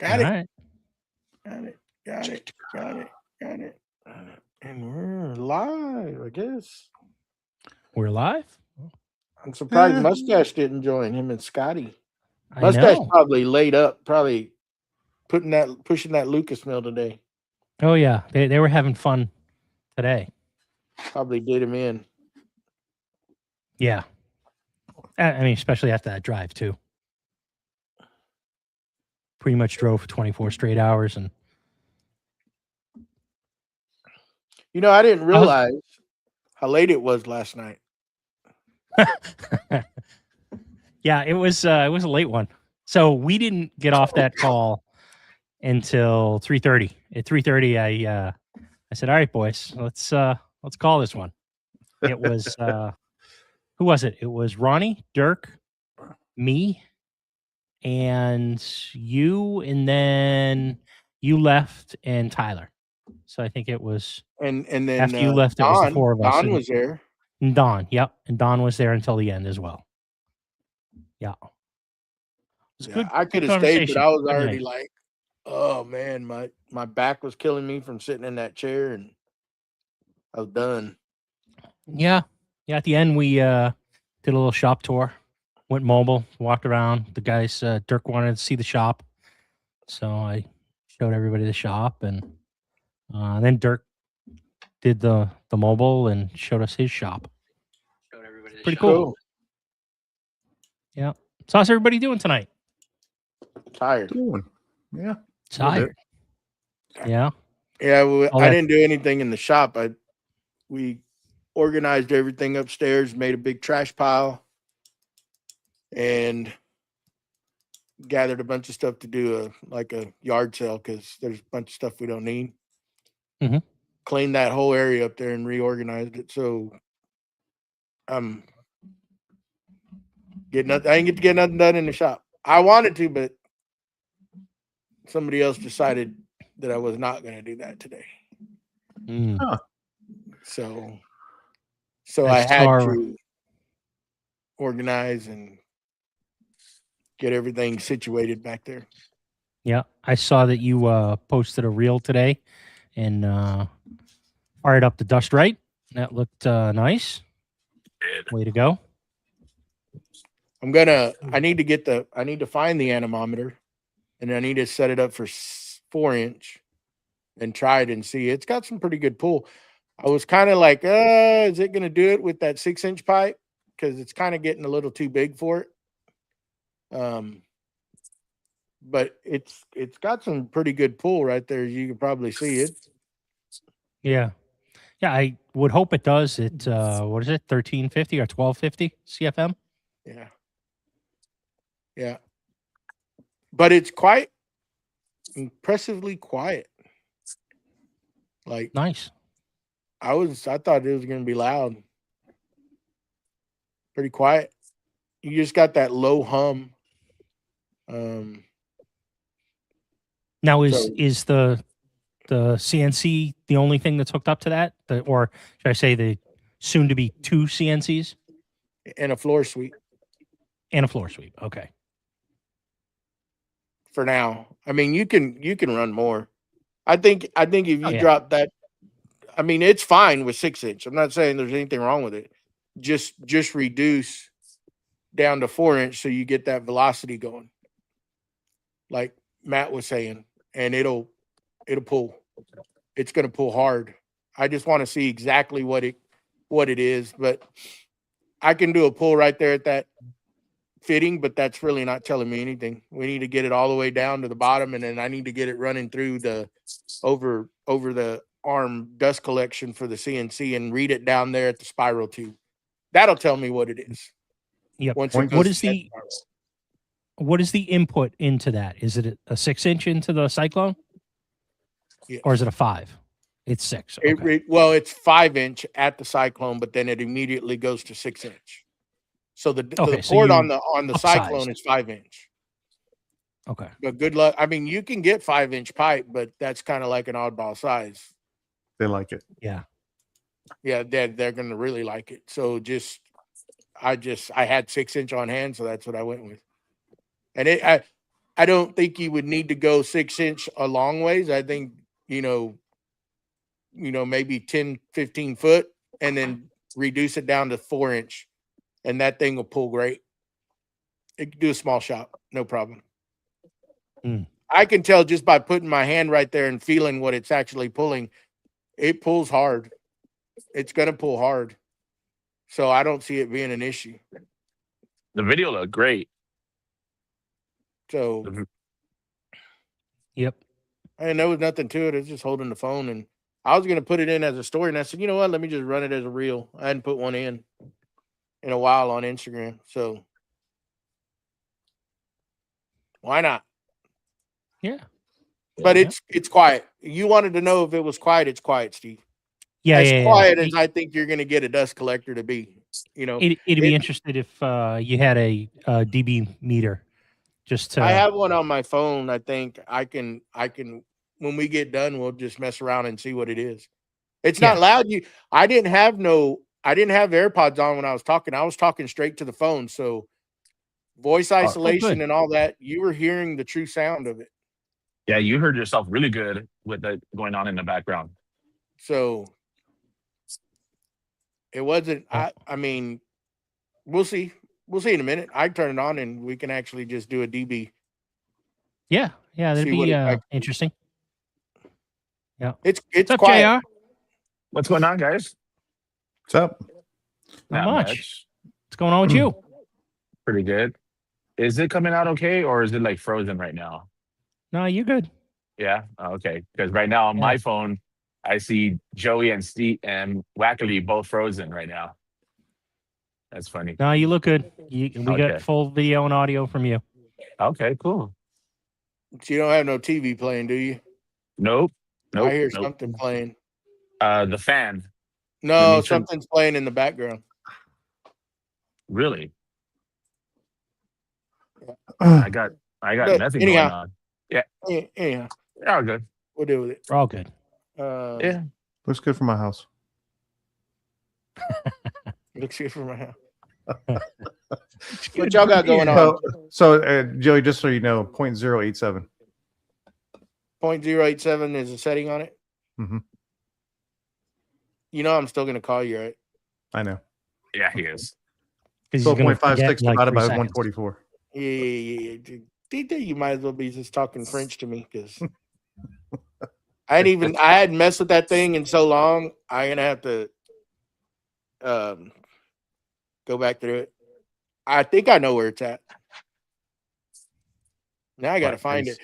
Got it. right. Got it. Got it. Got it. Got it. And we're live, I guess. We're live. I'm surprised Eh, Mustache didn't join him and Scotty. I Mustache know. probably laid up, probably pushing that Lucas mill today. Oh yeah, they were having fun today. Probably did him in. Yeah. I mean, especially after that drive too. Pretty much drove for 24 straight hours, and You know, I didn't I was. realize how late it was last night. Yeah, it was a late one. So we didn't get off that call until 3:30. At 3:30, I said, "All right, boys, let's call this one." It was who was it? It was Ronnie, Dirk, me, and you, and then you left and Tyler. So I think it was And then after you left, it was the four of us, Don was there. and Don. Yep, and Don was there until the end as well. Yeah, it was Yeah, good. I could Good have stayed, but conversation. I was Good already night. like, oh man, my back was killing me from sitting in that chair, and I was done. Yeah, yeah. At the end, we did a little shop tour. Went mobile, walked around. The guys, Dirk wanted to see the shop, so I showed everybody the shop, and then Dirk did the mobile and showed us his shop. Pretty cool. Cool. Yeah. So how's everybody doing tonight? Tired. doing. Yeah. Tired. Yeah. Yeah, All I that. didn't do anything in the shop. We organized everything upstairs, made a big trash pile, and gathered a bunch of stuff to do a yard sale because there's a bunch of stuff we don't need. Mhm. Cleaned that whole area up there and reorganized it. So I'm getting. I didn't get to get nothing done in the shop. I wanted to, but somebody else decided that I was not going to do that today. Mm. So I I had saw- to organize and get everything situated back there. Yeah, I saw that you posted a reel today and fired up the dust right. That looked nice. Way to go. I need to find the anemometer, and I need to set it up for 4-inch and try it and see. It's got some pretty good pull. I was kind of like, is it going to do it with that 6-inch pipe? Because it's kind of getting a little too big for it. But it's got some pretty good pull right there. You can probably see it. Yeah. Yeah, I would hope it does. It what is it? 1350 or 1250 CFM? Yeah. Yeah. But it's quite impressively quiet. Like Nice. I thought it was going to be loud. Pretty quiet. You just got that low hum. Now So- is the CNC the only thing that's hooked up to that? Or should I say the soon to be 2 CNCs and a floor sweep and a floor sweep? Okay. for now. I mean, you can run more. I think if you Oh, yeah. drop that, I mean, it's fine with 6-inch. I'm not saying there's anything wrong with it. Just reduce down to 4-inch so you get that velocity going, like Matt was saying, and it'll pull. It's going to pull hard. I just want to see exactly what it is, but I can do a pull right there at that fitting, but that's really not telling me anything. We need to get it all the way down to the bottom, and then I need to get it running through the over the arm dust collection for the CNC and read it down there at the spiral tube. That'll tell me what it is. Yep. Once What it goes is to that the spiral. what is the input into that? Is it a 6-inch into the Cyclone? Yes. Or is it a 5? It's 6. Okay. Well, it's 5-inch at the Cyclone, but then it immediately goes to 6-inch. So the So port you on the Cyclone upsized. is 5-inch. Okay. But good luck. I mean, you can get 5-inch pipe, but that's kind of like an oddball size. They like it. Yeah. Yeah, they're gonna really like it. So I had 6-inch on hand, so that's what I went with. And I don't think you would need to go 6-inch a long ways. I think, maybe 10, 15 foot and then reduce it down to 4-inch. And that thing will pull great. It can do a small shot, no problem. I can tell just by putting my hand right there and feeling what it's actually pulling. It pulls hard. It's going to pull hard. So I don't see it being an issue. The video looked great. So, Yep. and there was nothing to it. It's just holding the phone. And I was going to put it in as a story. And I said, you know what? Let me just run it as a reel. I hadn't put one in a while on Instagram. So why not? Yeah. But it's quiet. You wanted to know if it was quiet. It's quiet, Steve. Yeah. As quiet as I think you're going to get a dust collector to be. It'd be interesting if you had a dB meter. Just to, I have one on my phone. I think I can. When we get done, we'll just mess around and see what it is. It's not loud. I didn't have AirPods on when I was talking. I was talking straight to the phone. So voice isolation and all that, you were hearing the true sound of it. Yeah, you heard yourself really good with it going on in the background. So it wasn't. I mean, we'll see. We'll see in a minute. I turn it on and we can actually just do a DB. Yeah, that'd be interesting. Yeah, it's What's up, quiet. JR? What's going on, guys? What's up? Not much. What's going on with you? Pretty good. Is it coming out okay, or is it like frozen right now? No, you good. Yeah. Okay. Because right now on my phone, I see Joey and Steve and Wackily both frozen right now. That's funny. No, you look good. We got full video and audio from you. Okay, cool. So you don't have no TV playing, do you? Nope. I hear something playing. The fan. No, something's playing in the background. Really? I got nothing going on. Yeah. Anyhow. Yeah, all good. We'll deal with it. We're all good. Yeah. Looks good for my house. Looks good for my house. What y'all got going on? So Joey, just so you know, 0.087. 0.087 is a setting on it. Mm-hmm. I'm still going to call you, right? I know. Yeah, he is. 12.56 divided by 144. Yeah. You might as well be just talking French to me because I hadn't messed with that thing in so long. I'm going to have to go back through it. I think I know where it's at. Now I got to find it.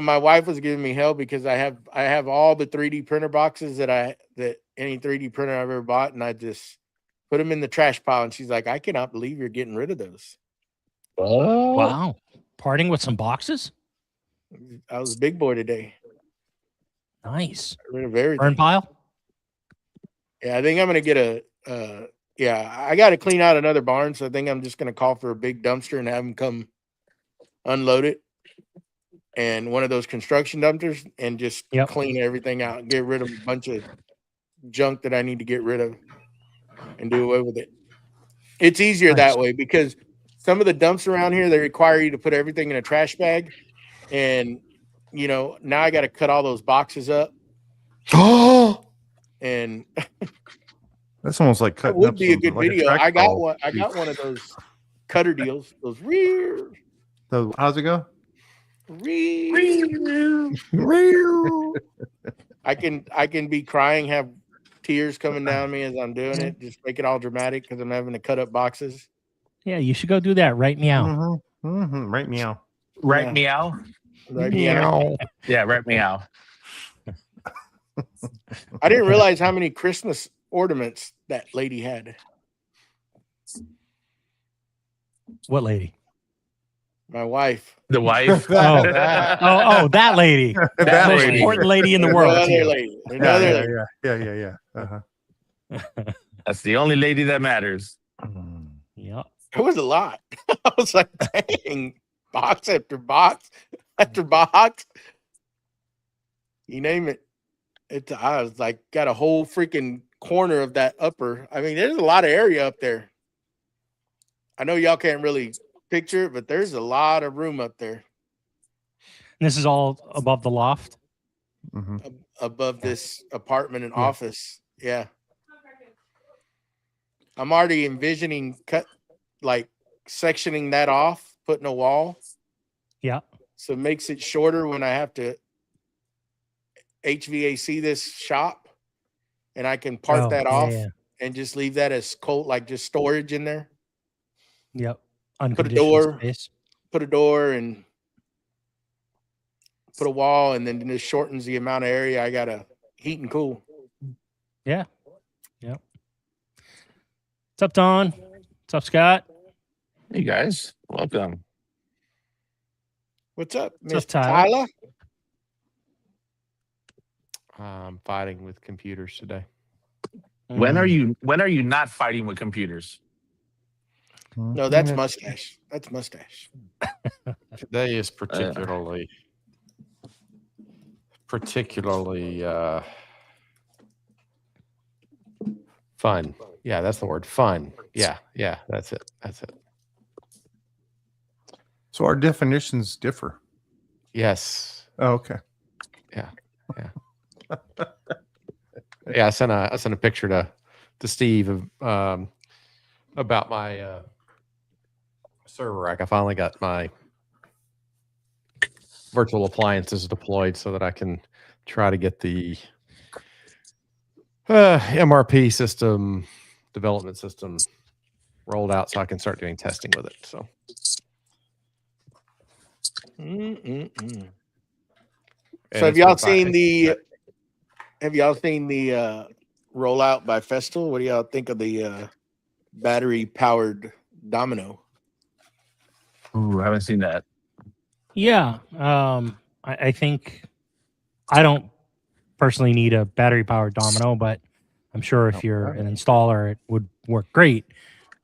My wife was giving me hell because I have all the 3D printer boxes that any 3D printer I've ever bought, and I just put them in the trash pile. And she's like, "I cannot believe you're getting rid of those." Oh, wow! Parting with some boxes. I was a big boy today. Nice. Got rid of everything. Burn pile. Yeah, I think I'm gonna get I got to clean out another barn, so I think I'm just gonna call for a big dumpster and have them come unload it. And one of those construction dumpsters and just clean everything out and get rid of a bunch of junk that I need to get rid of and do away with it. It's easier that way because some of the dumps around here, they require you to put everything in a trash bag. And, now I got to cut all those boxes up. And that's almost like cutting. It would be a good video. I got one of those cutter deals. Those rear. So how's it go? I can be crying, have tears coming down me as I'm doing it, just make it all dramatic because I'm having to cut up boxes. Yeah, you should go do that. Right meow. Mm-hmm. Mm-hmm. Right meow. Right meow. Right meow. Yeah, right meow. I didn't realize how many Christmas ornaments that lady had. What lady? My wife. The wife. That lady. That most lady. important lady in the world. Another lady. Another lady. Yeah. Uh-huh. That's the only lady that matters. Yeah. It was a lot. I was like, dang, box after box after box. You name it. I was like, got a whole freaking corner of that upper. I mean, there's a lot of area up there. I know y'all can't really picture it, but there's a lot of room up there. This is all above the loft. Hmm. Above this apartment and Yeah. office. Yeah. I'm already envisioning sectioning that off, putting a wall. Yeah. So it makes it shorter when I have to HVAC this shop, and I can part Oh, that yeah, off yeah. and just leave that as cold, like just storage in there. Yep. Put a Unconditioned door, space. and put a wall, and then this shortens the amount of area I gotta heat and cool. Yeah. Yep. What's up, Don? What's up, Scott? Hey guys, welcome. What's up, What's up, Mr. Tyler? Tyler? I'm fighting with computers today. When are Mm. you not fighting with computers? No, that's mustache. That's mustache. Today is particularly fun. Yeah, that's the word. Fun. Yeah, that's it. So our definitions differ. Yes. Oh, okay. Yeah, I sent a picture to Steve of about my server rack. I finally got my virtual appliances deployed so that I can try to get the MRP system development system rolled out so I can start doing testing with it. So So have y'all seen the rollout by Festal? What do y'all think of the battery powered domino? Ooh, I haven't seen that. Yeah. I think I don't personally need a battery powered domino, but I'm sure if you're an installer, it would work great.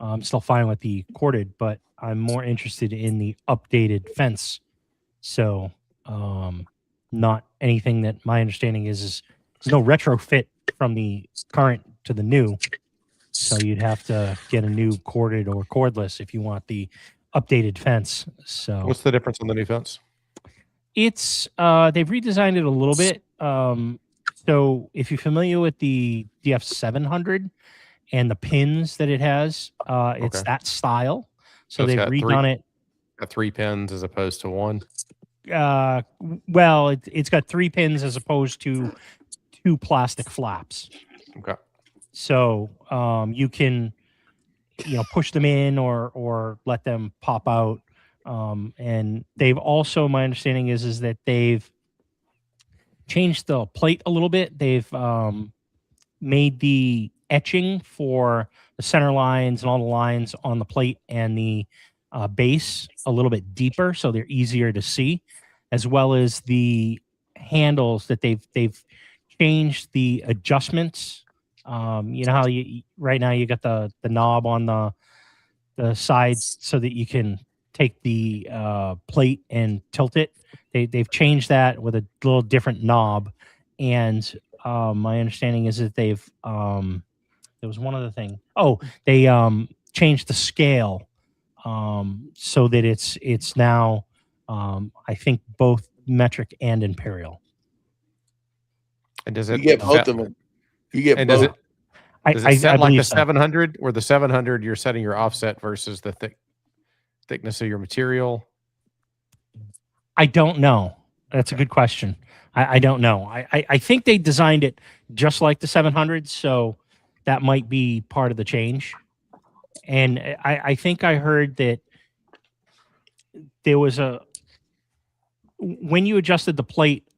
I'm still fine with the corded, but I'm more interested in the updated fence. So, not anything that my understanding is there's no retrofit from the current to the new. So you'd have to get a new corded or cordless if you want the updated fence. So what's the difference on the new fence? it's they've redesigned it a little bit. So if you're familiar with the DF700 and the pins that it has, it's Okay. that style. So it's they've got redone it. Got 3 pins as opposed to 1. Well, it's got 3 pins as opposed to 2 plastic flaps. Okay. So you can push them in or let them pop out. And they've also, my understanding is that they've changed the plate a little bit. They've made the etching for the center lines and all the lines on the plate and the base a little bit deeper, so they're easier to see, as well as the handles that they've changed the adjustments. You know how you right now you got the knob on the sides so that you can take the plate and tilt it. They've changed that with a little different knob, and my understanding is that they've there was one other thing. Oh, they changed the scale so that it's now I think both metric and imperial. And does You it get set- both of them. You get And both. does it set I like believe the so. 700, where the 700 you're setting your offset versus the thickness of your material? I don't know. That's a good question. I don't know. I think they designed it just like the 700, so that might be part of the change. And I think I heard that there was when you adjusted the plate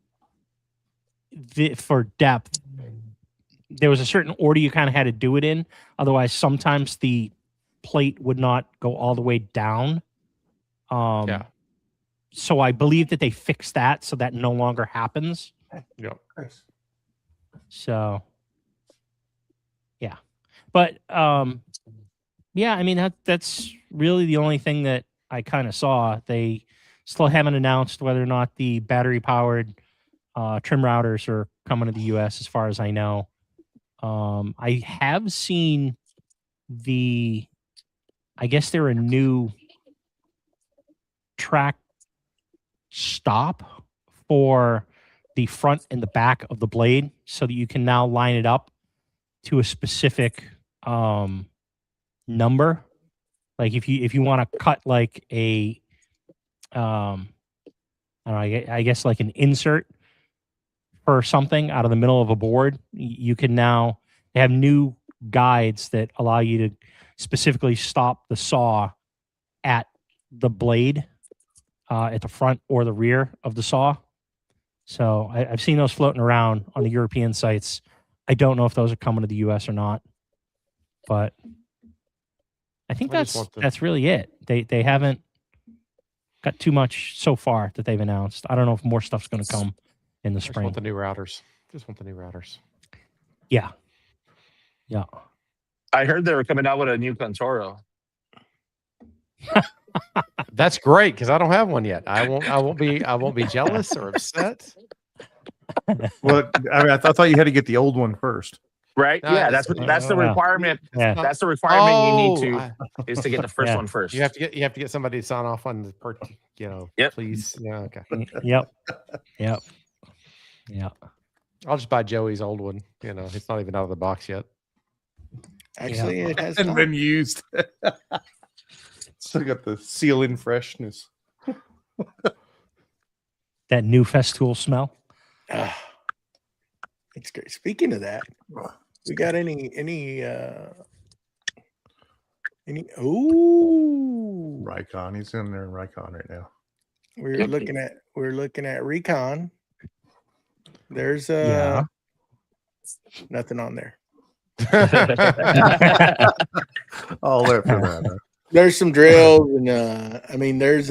for depth, there was a certain order you kind of had to do it in. Otherwise, sometimes the plate would not go all the way down. Yeah. So I believe that they fixed that so that no longer happens. Yeah. So yeah. But yeah, I mean that's really the only thing that I kind of saw. They still haven't announced whether or not the battery powered trim routers are coming to the US as far as I know. I have seen I guess they're a new track stop for the front and the back of the blade so that you can now line it up to a specific number. Like if you want to cut like a I don't know, I guess like an insert for something out of the middle of a board, you can now have new guides that allow you to specifically stop the saw at the blade at the front or the rear of the saw. So I've seen those floating around on the European sites. I don't know if those are coming to the US or not, but I think I just want that's really it. They haven't got too much so far that they've announced. I don't know if more stuff's going to come in the I just spring. want the new routers. Just want the new routers. Yeah. I heard they were coming out with a new Contoro. That's great because I don't have one yet. I won't be jealous or upset. Well, I mean, I thought you had to get the old one first. Right? No, Yeah, it's- that's the yeah. requirement. Yeah. That's the requirement you need Oh, to is to get the first Yeah. one first. you have to get somebody to sign off on the Yep. please. Yeah, okay. Yep. I'll just buy Joey's old one. It's not even out of the box yet. Actually, it has And not. been used. Still got the seal-in freshness. That new Festool smell. Ah, it's great. Speaking of that, we got any ooh, Raycon. He's in there in Raycon right now. we're looking at Recon. There's Yeah. nothing on there. I'll let for that. Huh? There's some drills and I mean there's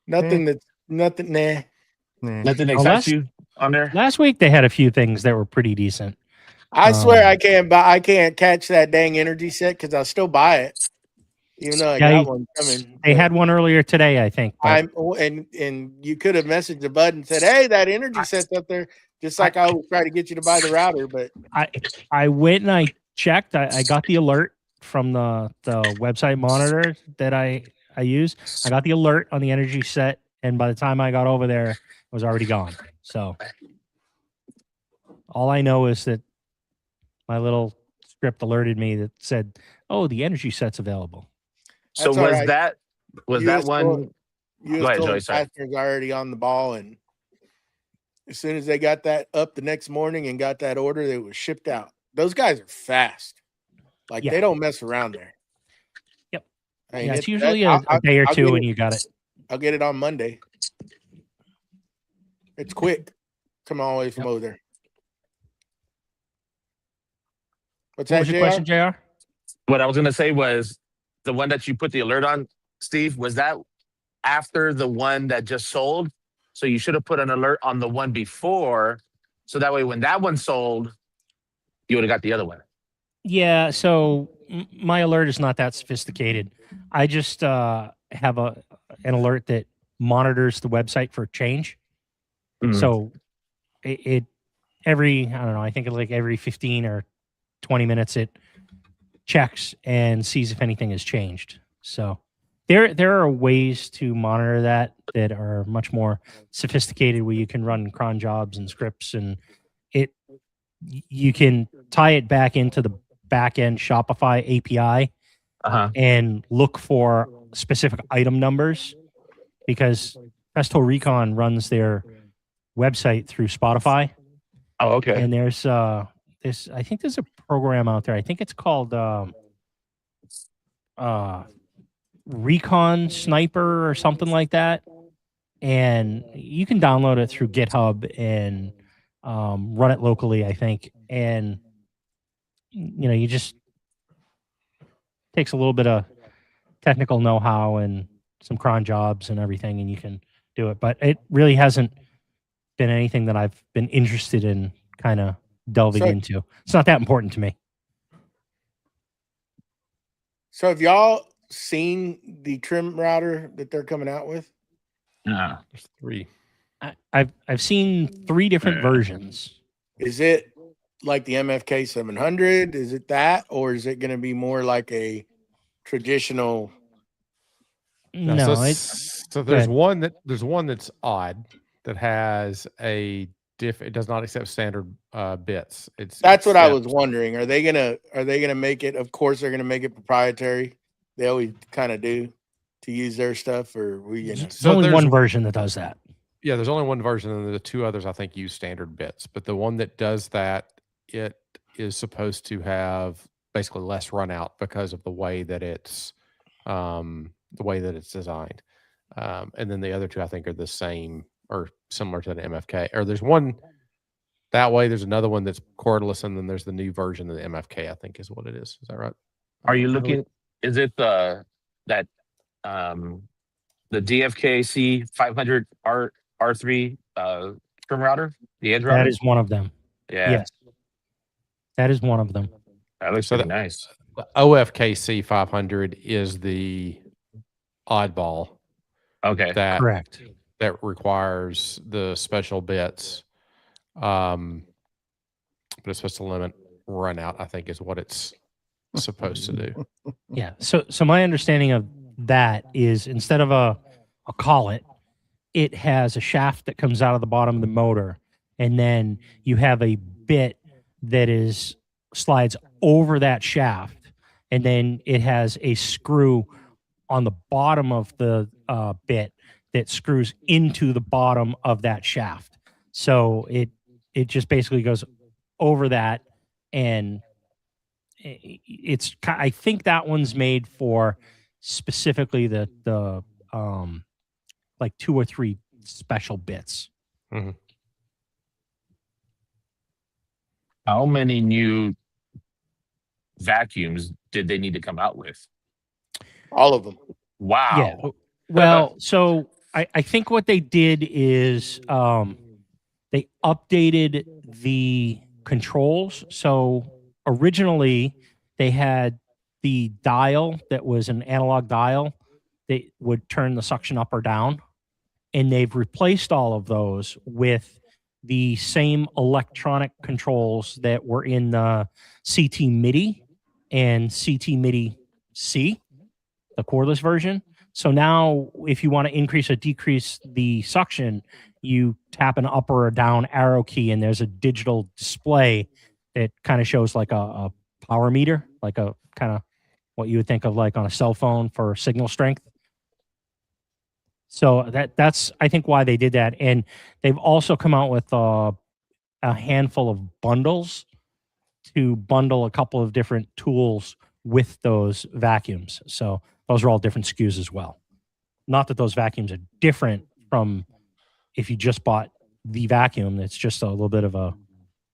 nothing that's nothing Nah. Nothing Oh, excites last- you on there. Last week they had a few things that were pretty decent. I swear Um, I can't catch that dang energy set because I'll still buy it. Even though I Yeah, got one coming. They but had one earlier today, I think. But and you could have messaged the bud and said, "Hey, that energy set's up there." Just like I always try to get you to buy the router, but I went and I checked. I got the alert from the website monitor that I use. I got the alert on the energy set, and by the time I got over there, it was already gone. So all I know is that my little script alerted me that said, "Oh, the energy set's available." So That's all was right. that US one? US Go ahead, Toll Joey, sorry. Fasteners already on the ball, and as soon as they got that up the next morning and got that order, it was shipped out. Those guys are fast. Like Yeah. they don't mess around there. Yep. I mean, Yeah, it's usually a day or two, and you got it. I'll get it on Monday. It's quick. Come all the way from over there. What's What that, was your JR? question, Jr.? What I was gonna say was the one that you put the alert on, Steve. Was that after the one that just sold? So you should have put an alert on the one before, so that way when that one sold, you would have got the other one. Yeah, so my alert is not that sophisticated. I just have an alert that monitors the website for change. Mhm. So it every, I don't know, I think like every 15 or 20 minutes it checks and sees if anything has changed. So there are ways to monitor that are much more sophisticated, where you can run cron jobs and scripts, and you can tie it back into the back end Shopify API and look for specific item numbers, because Festo Recon runs their website through Spotify. Oh, okay. And there's this, I think there's a program out there. I think it's called Recon Sniper or something like that. And you can download it through GitHub and run it locally, I think. And you just takes a little bit of technical know-how and some cron jobs and everything, and you can do it. But it really hasn't been anything that I've been interested in kind of delving into. It's not that important to me. So have y'all seen the trim router that they're coming out with? Yeah. There's 3. I've seen 3 different versions. Is it like the MFK 700? Is it that, or is it going to be more like a traditional No, it's so go ahead. there's one that's odd that has a it does not accept standard bits. That's what I was accepts- wondering. Are they gonna make it? Of course, they're gonna make it proprietary. They always kind of do to use their stuff, or we There's So only there's- one version that does that. Yeah, there's only one version, and the two others I think use standard bits. But the one that does that, it is supposed to have basically less run out because of the way that it's designed. And then the other two I think are the same or similar to the MFK. Or there's one that way. There's another one that's cordless, and then there's the new version of the MFK. I think is what it is. Is that right? Are you looking? Is it the DFKC 500 R3 trim router? The edge router. That is one of them. Yeah, Yes, that is one of them. that looks So pretty that- nice. The OFKC 500 is the oddball Okay. that Correct. that requires the special bits. But it's supposed to limit run out, I think is what it's supposed to do. Yeah. So my understanding of that is instead of a collet, it has a shaft that comes out of the bottom of the motor, and then you have a bit that slides over that shaft, and then it has a screw on the bottom of the bit that screws into the bottom of that shaft. So it just basically goes over that, and I think that one's made for specifically the like 2 or 3 special bits. How many new vacuums did they need to come out with? all of them. Wow. Yeah. Well, so I think what they did is they updated the controls. So originally they had the dial that was an analog dial that would turn the suction up or down. And they've replaced all of those with the same electronic controls that were in the CT MIDI and CT MIDI C, the cordless version. So now if you want to increase or decrease the suction, you tap an up or a down arrow key, and there's a digital display that kind of shows like a power meter, like a kind of what you would think of like on a cell phone for signal strength. So that's I think why they did that. And they've also come out with a handful of bundles to bundle a couple of different tools with those vacuums. So those are all different SKUs as well. Not that those vacuums are different from if you just bought the vacuum. It's just a little bit of a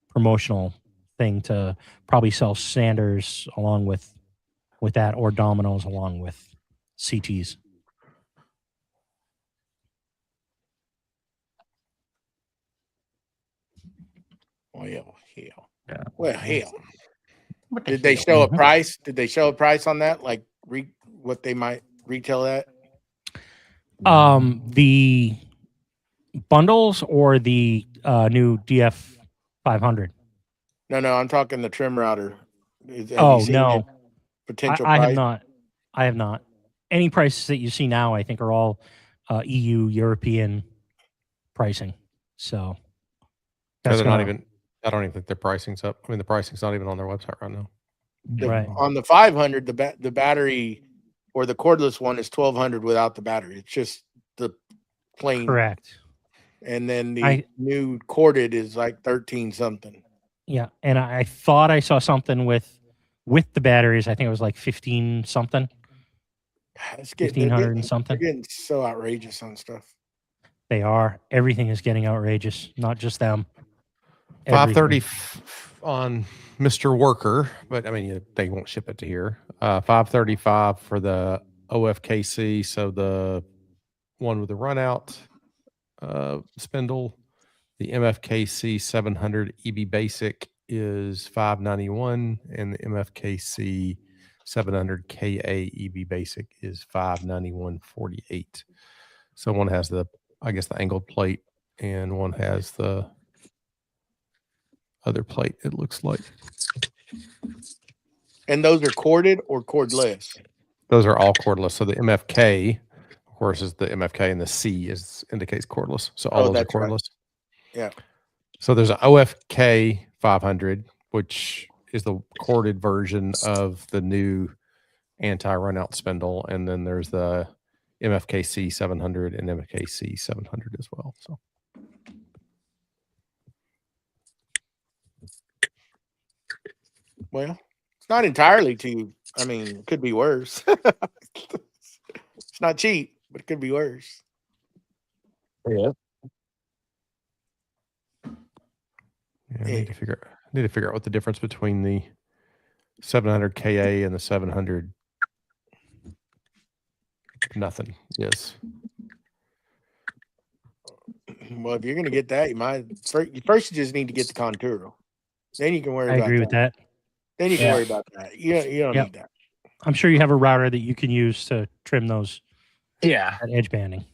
promotional thing to probably sell Sanders along with that, or Domino's along with CTs. Well, hell. Yeah. Well, hell. What the Did they hell? show a Mhm. price? Did they show a price on that? Like what they might retail at? The bundles or the new DF 500? No, I'm talking the trim router. Have you Oh seen no, it? Potential I have price? not. I have not. Any prices that you see now, I think, are all EU European pricing. So Because they're not gonna- even. I don't even think their pricing's up. I mean, the pricing's not even on their website right now. right. On the 500, the battery or the cordless one is 1200 without the battery. It's just the plain. Correct. And then the I- new corded is like 13 something. Yeah, and I thought I saw something with the batteries. I think it was like 15 something, It's 1500 and they're something. getting so outrageous on stuff. They are. Everything is getting outrageous. Not just them. 530 Everything. on Mr. Worker, but I mean they won't ship it to here. 535 for the OFKC, so the one with the run out spindle. The MFKC 700 EB Basic is 591, and the MFKC 700 KA EB Basic is 591.48. So one has the, I guess, the angled plate, and one has the other plate, it looks like. And those are corded or cordless. Those are all cordless. So the MFK versus the MFK, and the C indicates cordless. So Oh, all those are that's right. cordless. Yeah. So there's an OFK 500, which is the corded version of the new anti-runout spindle, and then there's the MFKC 700 and MFKC 700 as well. So Well, it's not entirely too. I mean, it could be worse. It's not cheap, but it could be worse. Yeah. yeah, I need to figure out what the difference between the 700 KA and the 700 nothing is. Well, if you're gonna get that, you might first you just need to get the Conturo. Then you can worry I about agree with that. Then you can Yeah. worry about that. You don't Yep. need that. I'm sure you have a router that you can use to trim those Yeah. that edge banding.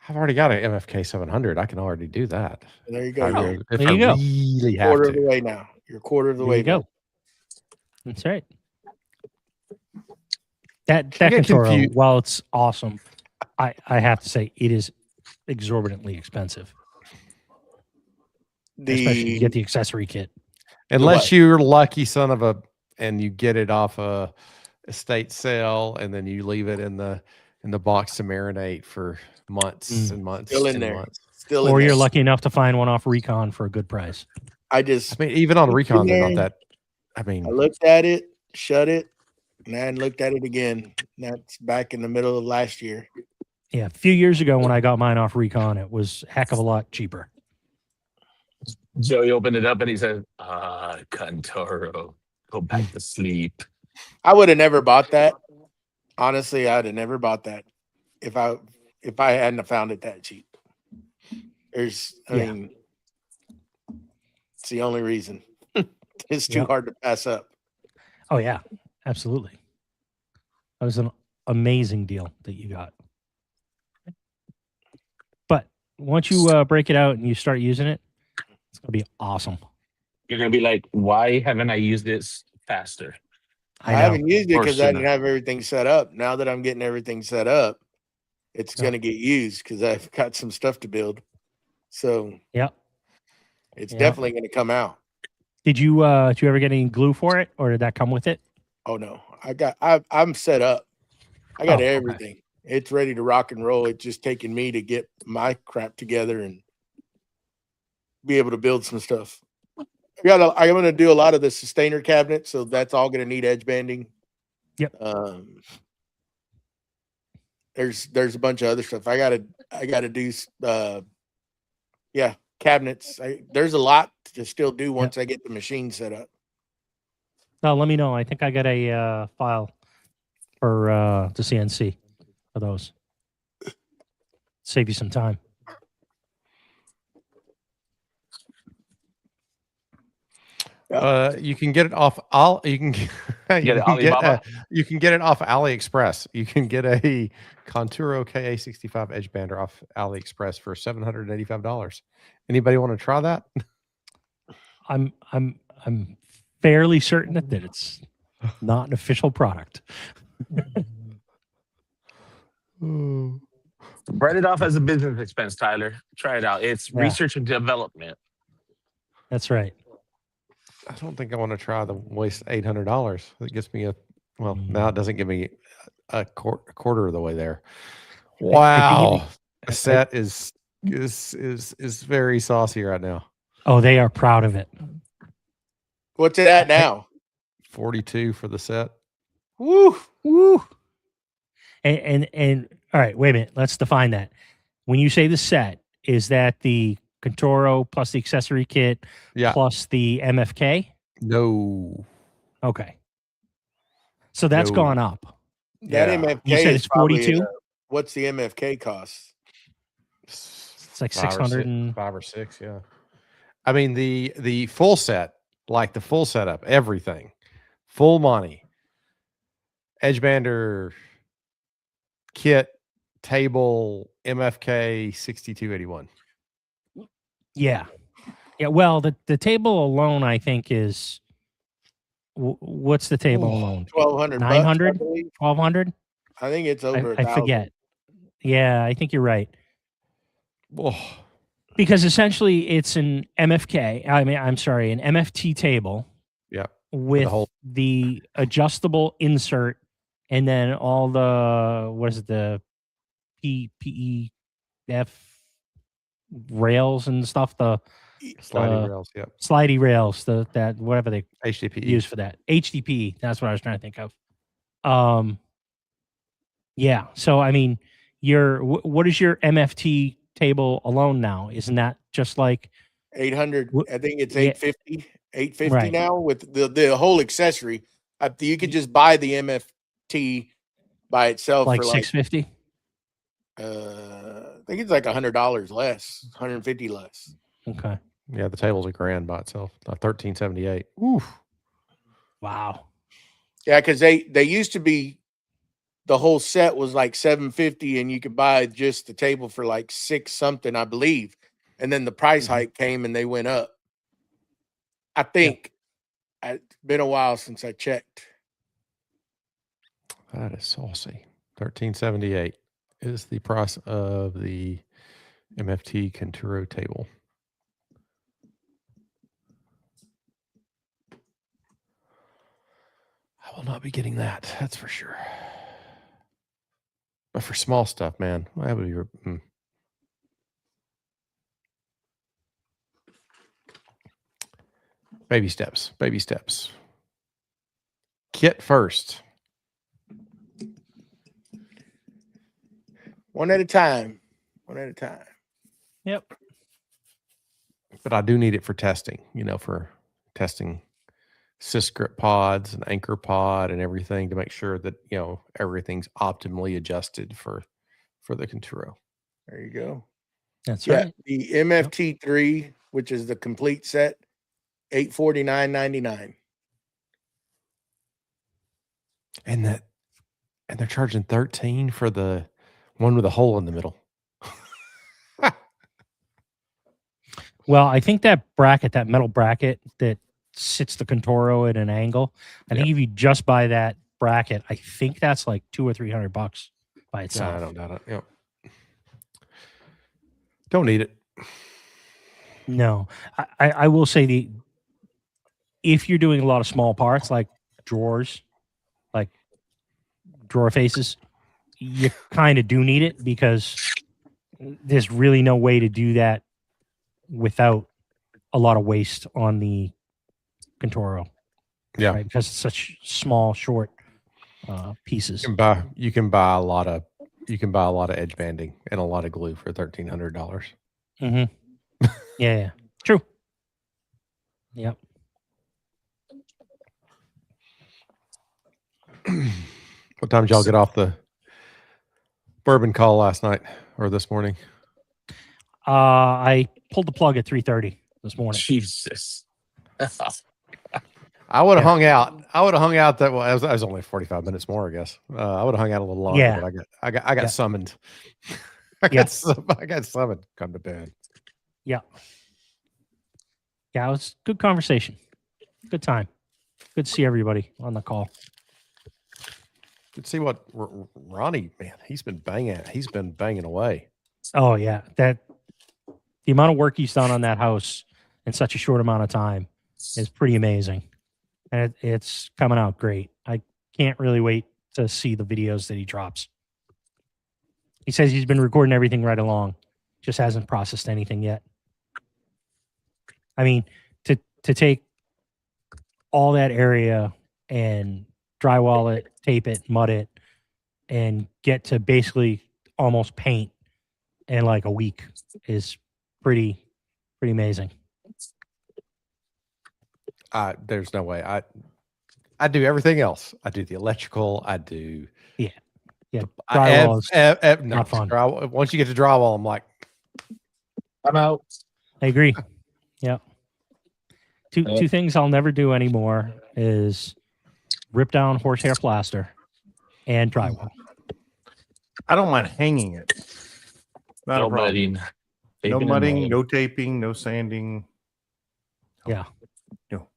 I've already got an MFK 700. I can already do that. There you If go. I, You're if there I you go. really a have quarter of the to. way now. You're a quarter of the There way. you go. man. That's right. That I get Conturo, confused. while it's awesome, I have to say it is exorbitantly expensive, especially if you get the accessory kit. Unless what? you're lucky son of a and you get it off a estate sale and then you leave it in the box to marinate for months and months Still in and there. months. Still Or in you're there. lucky enough to find one off Recon for a good price. I I just mean, even on It's in Recon, they're not there. that. I mean, I looked at it, shut it, and then looked at it again. That's back in the middle of last year. Yeah, a few years ago when I got mine off Recon, it was a heck of a lot cheaper. Joey opened it up and he said, Contoro, go back to sleep. I would have never bought that. Honestly, I'd have never bought that if I hadn't have found it that cheap. I Yeah. mean, it's the only reason. It's too Yep. hard to pass up. Oh yeah, absolutely. That was an amazing deal that you got. But once you break it out and you start using it, it's gonna be awesome. You're going to be like, why haven't I used this faster? I know. haven't used it Or because I didn't sooner. have everything set up. Now that I'm getting everything set up, it's Yeah. going to get used because I've got some stuff to build. So Yep. it's Yep. definitely going to come out. Did you ever get any glue for it, or did that come with it? Oh no, I'm set up. I got Oh, okay. everything. It's ready to rock and roll. It's just taking me to get my crap together and be able to build some stuff. I'm going to do a lot of the sustainer cabinet, so that's all going to need edge banding. Yep. There's a bunch of other stuff. I gotta do cabinets. There's a lot to still do once I get the machine set up. No, let me know. I think I got a file for the CNC for those. Save you some time. you can get it off. You can Get it, Alibaba? you can get it off AliExpress. You can get a Conturo KA65 edge bander off AliExpress for $785. Anybody want to try that? I'm fairly certain that it's not an official product. Write it off as a business expense, Tyler. Try it out. It's Yeah. research and development. That's right. I don't think I want to try the waste $800. That gets me now it doesn't give me a quarter of the way there. Wow, the set is very saucy right now. Oh, they are proud of it. What's it at now? 42 for the set. Woo! Woo. And all right, wait a minute. Let's define that. When you say the set, is that the Conturo plus the accessory kit Yeah. plus the MFK? No. Okay. So that's No. gone up. That Yeah. MFK You said is it's probably 42? What's the MFK cost? It's like 5 or 600 6, and 5 or 6, yeah. I mean the full set, like the full setup, everything, full money, edge bander, kit, table, MFK 6281. yeah. Yeah, well, the table alone I think is what's the table alone? 1,200 bucks, 900? I believe. 1200? I think it's over I forget. Yeah, I think you're right. Oh, Because essentially it's an MFK. I mean, I'm sorry, an MFT table yeah. with whole- the adjustable insert and then all the what is it, the PEF rails and stuff, the Sliding uh, rails. Yep. slidey rails, the that whatever they HDPE. use for that. HDP, that's what I was trying to think of. Yeah, so I mean, what is your MFT table alone now? Isn't that just like 800. Wh- I think it's yeah. 850. 850 Right. now with the whole accessory. You could just buy the MFT by itself like for like 650? I think it's like $100 less, 150 less. Okay. Yeah, the table's $1,000 by itself. 1378. Oof. Wow. Yeah, because they used to be, the whole set was like 750, and you could buy just the table for like six something, I believe. And then the price hike came and they went up. I think it's been a while since I checked. That is saucy. 1378 is the price of the MFT Conturo table. I will not be getting that. That's for sure. But for small stuff, man, that would be. Baby steps. Baby steps. Kit first. One at a time. One at a time. Yep. But I do need it for testing, for testing syscript pods and anchor pod and everything to make sure that, everything's optimally adjusted for the Conturo. There you go. That's Yeah, right. the MFT3, which is the complete set, $849.99. And they're charging 13 for the one with a hole in the middle. Well, I think that bracket, that metal bracket that sits the Contoro at an angle, I think if you just buy that bracket, I think that's like $200 or $300 by Yeah, itself. I don't doubt it. Yep. Don't need it. No, I will say if you're doing a lot of small parts like drawers, like drawer faces, you kind of do need it because there's really no way to do that without a lot of waste on the Contoro. Yeah. Right, because it's such small, short pieces. You can buy a lot of edge banding and a lot of glue for $1,300. Mm-hmm. Yeah, true. Yep. What time did y'all get off the bourbon call last night or this morning? I pulled the plug at 3:30 this morning. Jesus. I would have hung out. That well, it was only 45 minutes more, I guess. I would have hung out a little longer, Yeah. but I got summoned. I got summoned. Come to bed. Yeah. Yeah, it was good conversation. Good time. Good to see everybody on the call. Good to see what Ronnie, man, he's been banging away. Oh yeah, the amount of work he's done on that house in such a short amount of time is pretty amazing, and it's coming out great. I can't really wait to see the videos that he drops. He says he's been recording everything right along, just hasn't processed anything yet. I mean, to take all that area and drywall it, tape it, mud it, and get to basically almost paint in like a week is pretty amazing. There's no way. I do everything else. I do the electrical. I do. Yeah. Drywall is not fun. Once you get to drywall, I'm like, I'm out. I agree. Yeah. Two things I'll never do anymore is rip down horsehair plaster and drywall. I don't mind hanging it. Not No a problem. mudding. No Taping and mudding, mowing. no taping, no sanding. Yeah. No.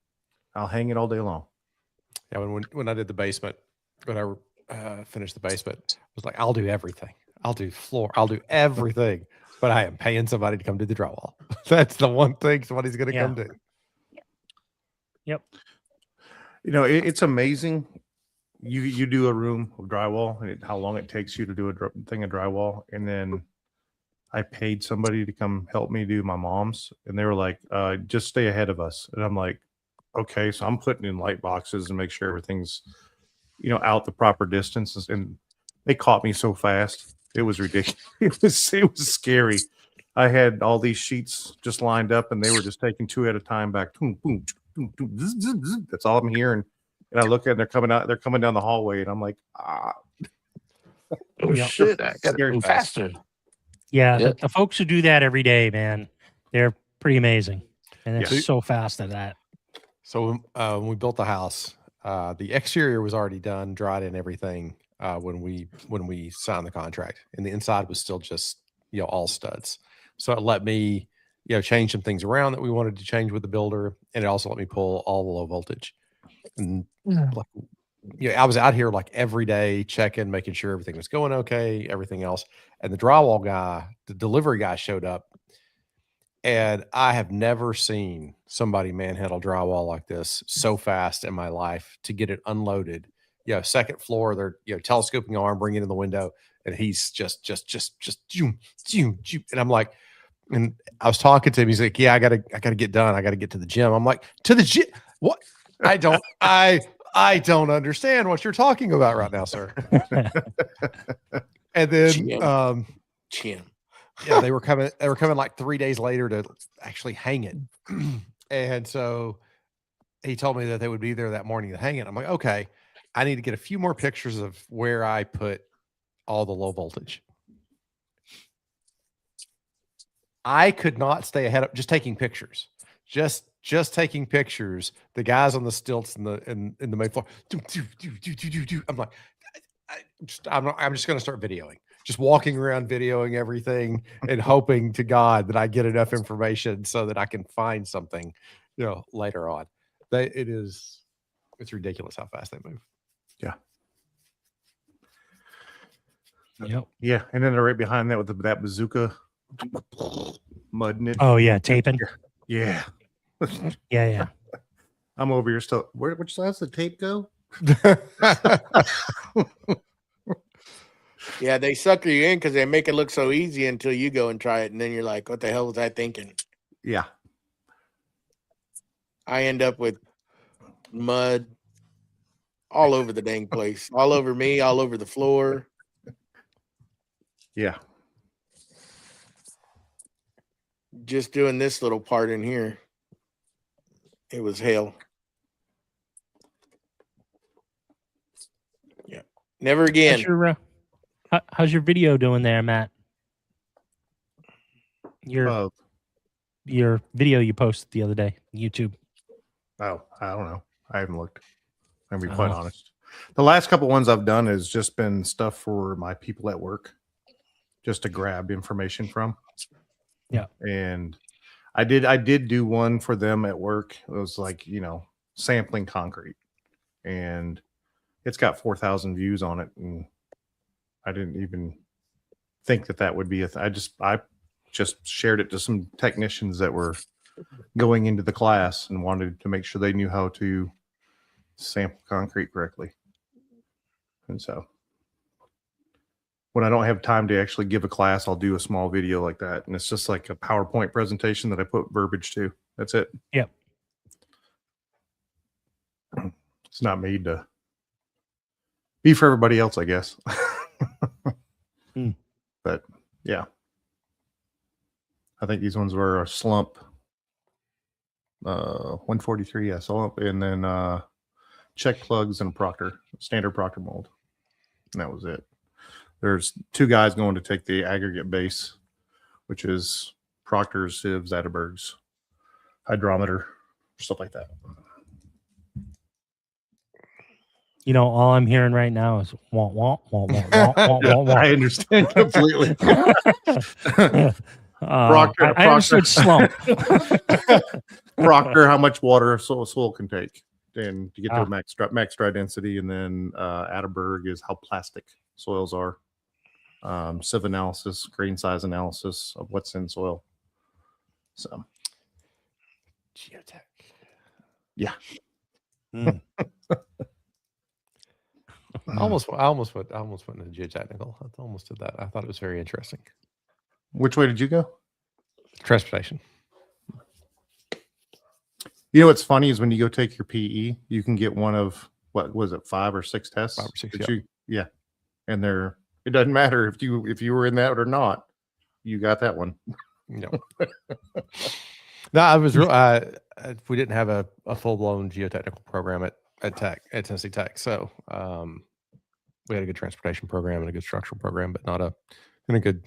I'll hang it all day long. yeah. When I did the basement, when I finished the basement, I was like, I'll do everything. I'll do floor. I'll do everything, but I am paying somebody to come do the drywall. That's the one thing somebody's going to Yeah. come do. Yep. You know, it's amazing. You do a room of drywall and how long it takes you to do a thing of drywall, and then I paid somebody to come help me do my mom's, and they were like, just stay ahead of us. And I'm like, okay. So I'm putting in light boxes and make sure everything's, out the proper distances. And they caught me so fast. It was ridiculous. It was scary. I had all these sheets just lined up, and they were just taking two at a time back. Boom, boom, boom, boom, zzz, zzz, zzz. That's all I'm hearing. And I look at it, and they're coming out. They're coming down the hallway, and I'm like, Oh Yep. shit! I got to Scared move fast. faster. Yeah, Yeah. the folks who do that every day, man, they're pretty amazing, and they're Yeah. so fast at that. So when we built the house, the exterior was already done, dried and everything when we signed the contract, and the inside was still just all studs. So it let me change some things around that we wanted to change with the builder, and it also let me pull all the low voltage. And like, I was out here like every day checking, making sure everything was going okay, everything else. And the drywall guy, the delivery guy showed up, and I have never seen somebody manhandle drywall like this so fast in my life to get it unloaded. Second floor, they're telescoping arm, bringing it in the window, and he's just zoom, zoom, zoom. And I'm like, and I was talking to him. He's like, "Yeah, I gotta get done. I gotta get to the gym." I'm like, "To the gym? What? I don't understand what you're talking about right now, sir." And then, Gym. Gym. yeah, they were coming like 3 days later to actually hang it. And so he told me that they would be there that morning to hang it. I'm like, okay, I need to get a few more pictures of where I put all the low voltage. I could not stay ahead of just taking pictures. Just taking pictures. The guys on the stilts in the main floor. I'm like, I'm just going to start videoing. Just walking around videoing everything and hoping to God that I get enough information so that I can find something, later on. It's ridiculous how fast they move. Yep. yeah. And then they're right behind that with that bazooka, mudding it. Oh yeah, taping. Yeah. Yeah. I'm over here still. Which side's the tape go? Yeah, they sucker you in because they make it look so easy until you go and try it, and then you're like, "What the hell was I thinking?" Yeah. I end up with mud all over the dang place, all over me, all over the floor. Yeah. Just doing this little part in here, it was hell. Yeah, never again. How's your video doing there, Matt? Your video you posted the other day, YouTube. Oh, I don't know. I haven't looked. I'm gonna be quite honest. The last couple ones I've done has just been stuff for my people at work, just to grab information from. Yeah. And I did do one for them at work. It was like, sampling concrete, and it's got 4,000 views on it. And I didn't even think that would be I just shared it to some technicians that were going into the class and wanted to make sure they knew how to sample concrete correctly. And so when I don't have time to actually give a class, I'll do a small video like that. And it's just like a PowerPoint presentation that I put verbiage to. That's it. Yep. It's not made to be for everybody else, I guess. But yeah, I think these ones were a slump. 143, yeah, slump, and then check plugs and Proctor, standard Proctor mold. And that was it. There's two guys going to take the aggregate base, which is Proctor's, Sieves, Atterberg's, hydrometer, stuff like that. All I'm hearing right now is wah wah wah wah wah wah wah wah. I understand completely. I understood slump. Proctor, how much water a soil can take, and to get to max dry density, and then Atterberg is how plastic soils are. sieve analysis, grain size analysis of what's in soil. So Geotech. yeah. Mm. I almost went into geotechnical. I almost did that. I thought it was very interesting. Which way did you go? Transportation. You know what's funny is when you go take your PE, you can get one of what was it, 5 or 6 tests? 5 or 6, that yeah. And it doesn't matter if you were in that or not. You got that one. No. No, I was real. We didn't have a full blown geotechnical program at Tennessee Tech, so we had a good transportation program and a good structural program, but not a good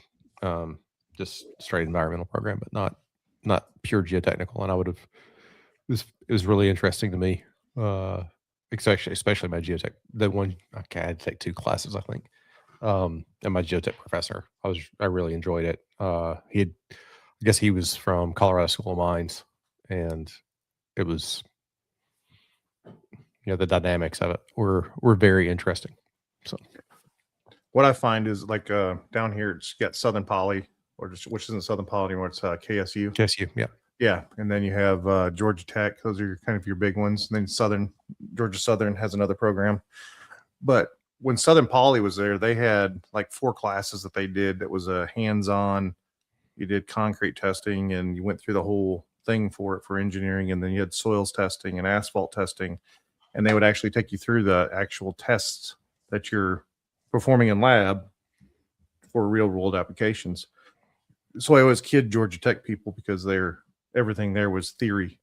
just straight environmental program, but not pure geotechnical. And I would have it was really interesting to me, especially my geotech. The one I had to take 2 classes, I think, and my geotech professor. I really enjoyed it. I guess he was from Colorado School of Mines, and it was, the dynamics of it were very interesting. So What I find is like down here, it's got Southern Poly, which isn't Southern Poly anymore. It's KSU. KSU, yeah. Yeah, and then you have Georgia Tech. Those are kind of your big ones. And then Georgia Southern has another program. But when Southern Poly was there, they had like 4 classes that they did that was a hands-on. You did concrete testing, and you went through the whole thing for engineering, and then you had soils testing and asphalt testing, and they would actually take you through the actual tests that you're performing in lab for real world applications. So I always kid Georgia Tech people because everything there was theory.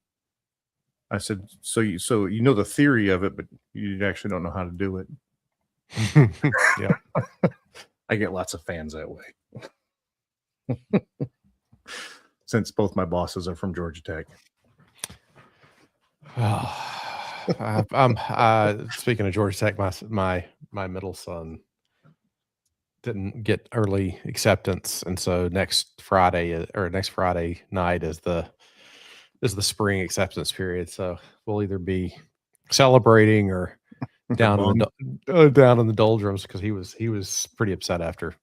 I said, so you know the theory of it, but you actually don't know how to do it. Yeah. I get lots of fans that way. Since both my bosses are from Georgia Tech. I'm speaking of Georgia Tech, my middle son didn't get early acceptance, and so next Friday night is the spring acceptance period. So we'll either be celebrating or down in the doldrums, because he was pretty upset after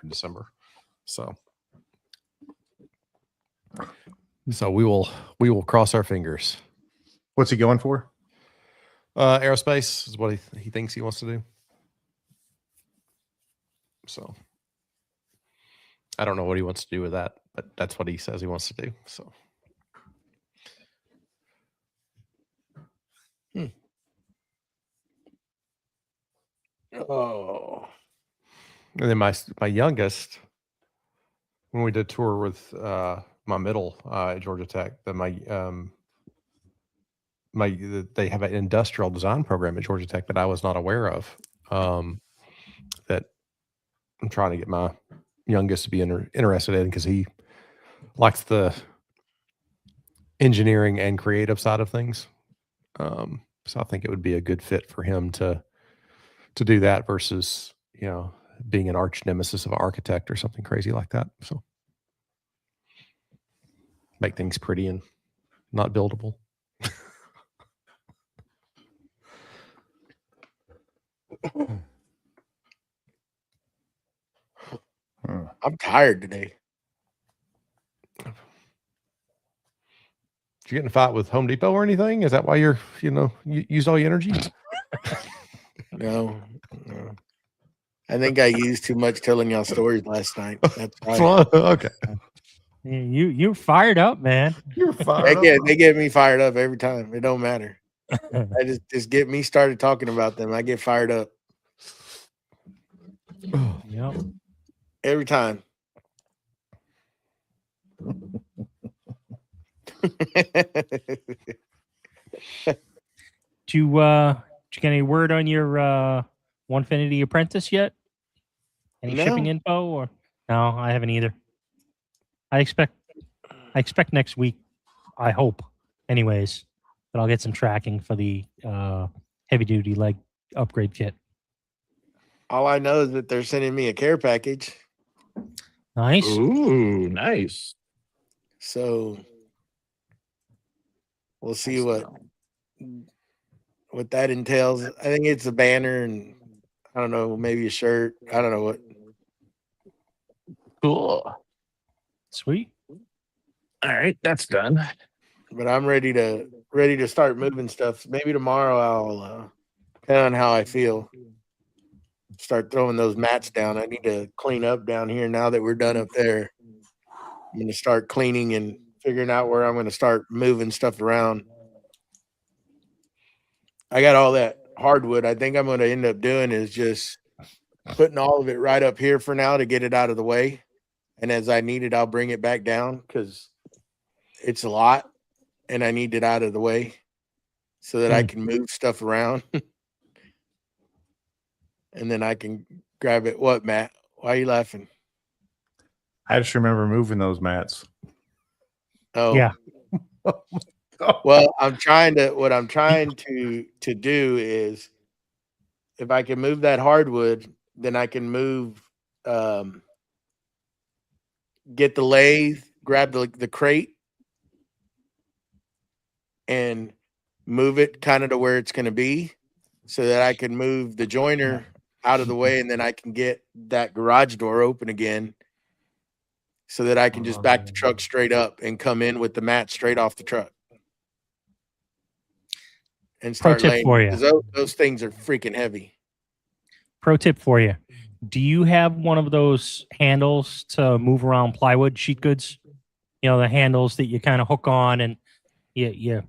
December. So we will cross our fingers. What's he going for? Aerospace is what he thinks he wants to do. So I don't know what he wants to do with that, but that's what he says he wants to do. So Oh, and then my youngest, when we did tour with my middle at Georgia Tech, they have an industrial design program at Georgia Tech that I was not aware of. That I'm trying to get my youngest to be interested in, because he likes the engineering and creative side of things. So I think it would be a good fit for him to do that versus, being an arch nemesis of an architect or something crazy like that. So make things pretty and not buildable. I'm tired today. Did you get in a fight with Home Depot or anything? Is that why you used all your energy? No. I think I used too much telling y'all stories last night. That's right. Okay. You're fired up, man. You're fired They get me fired up every time. It don't matter. I just get me started talking about them. I get fired up Yep. every time. Did you get any word on your Onefinity apprentice yet? Any shipping No. info? Or no, I haven't either. I expect next week, I hope, anyways, that I'll get some tracking for the heavy duty leg upgrade kit. All I know is that they're sending me a care package. Nice. Ooh, nice. So we'll see what that entails. I think it's a banner and I don't know, maybe a shirt. I don't know what. Cool. Sweet. All right, that's done. But I'm ready to start moving stuff. Maybe tomorrow I'll depending on how I feel, start throwing those mats down. I need to clean up down here now that we're done up there. I'm gonna start cleaning and figuring out where I'm gonna start moving stuff around. I got all that hardwood. I think I'm gonna end up doing is just putting all of it right up here for now to get it out of the way. And as I need it, I'll bring it back down because it's a lot and I need it out of the way so that I can move stuff around. And then I can grab it. What, Matt? Why are you laughing? I just remember moving those mats. Oh, Yeah. Well, what I'm trying to do is if I can move that hardwood, then I can move get the lathe, grab the crate and move it kind of to where it's going to be so that I can move the joiner out of the way and then I can get that garage door open again so that I can just back the truck straight up and come in with the mat straight off the truck. And start tip laying. for you. 'Cause those things are freaking heavy. Pro tip for you. Do you have one of those handles to move around plywood sheet goods? You know, the handles that you kind of hook on and you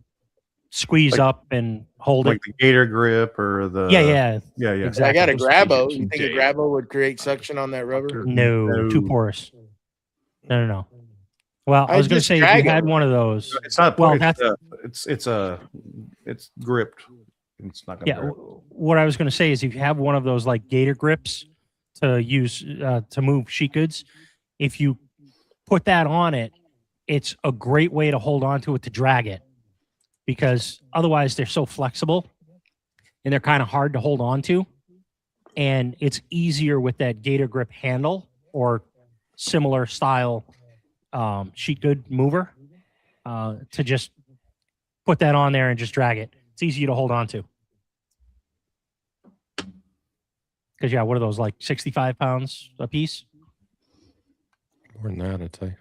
squeeze Like- up and hold Like it. the gator grip or the Yeah. yeah. Exactly. I got a Those Grabo. You think Jay. a Grabo would create suction on that rubber? No, too No. porous. No. Well, I I was going to just say if drag you had 'em. one of those. It's not. Well, it's gripped. It's not gonna. Yeah, grip. what I was going to say is if you have one of those like gator grips to use to move sheet goods, if you put that on it, it's a great way to hold on to it to drag it because otherwise they're so flexible and they're kind of hard to hold on to. And it's easier with that gator grip handle or similar style sheet good mover to just put that on there and just drag it. It's easy to hold on to. Because, yeah, what are those, like 65 pounds a piece? More than that, I'd say.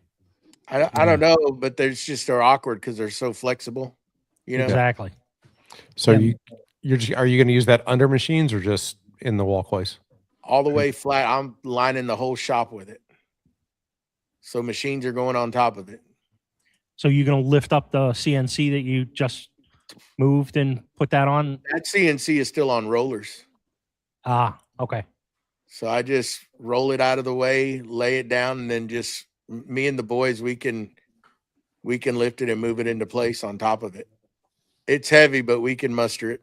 I don't know, but they're awkward because they're so flexible. You know, Exactly. So Yeah. are you going to use that under machines or just in the walkways? all the way flat. I'm lining the whole shop with it. So machines are going on top of it. So you're going to lift up the CNC that you just moved and put that on? That CNC is still on rollers. Ah, okay. So I just roll it out of the way, lay it down, and then just me and the boys, we can lift it and move it into place on top of it. It's heavy, but we can muster it.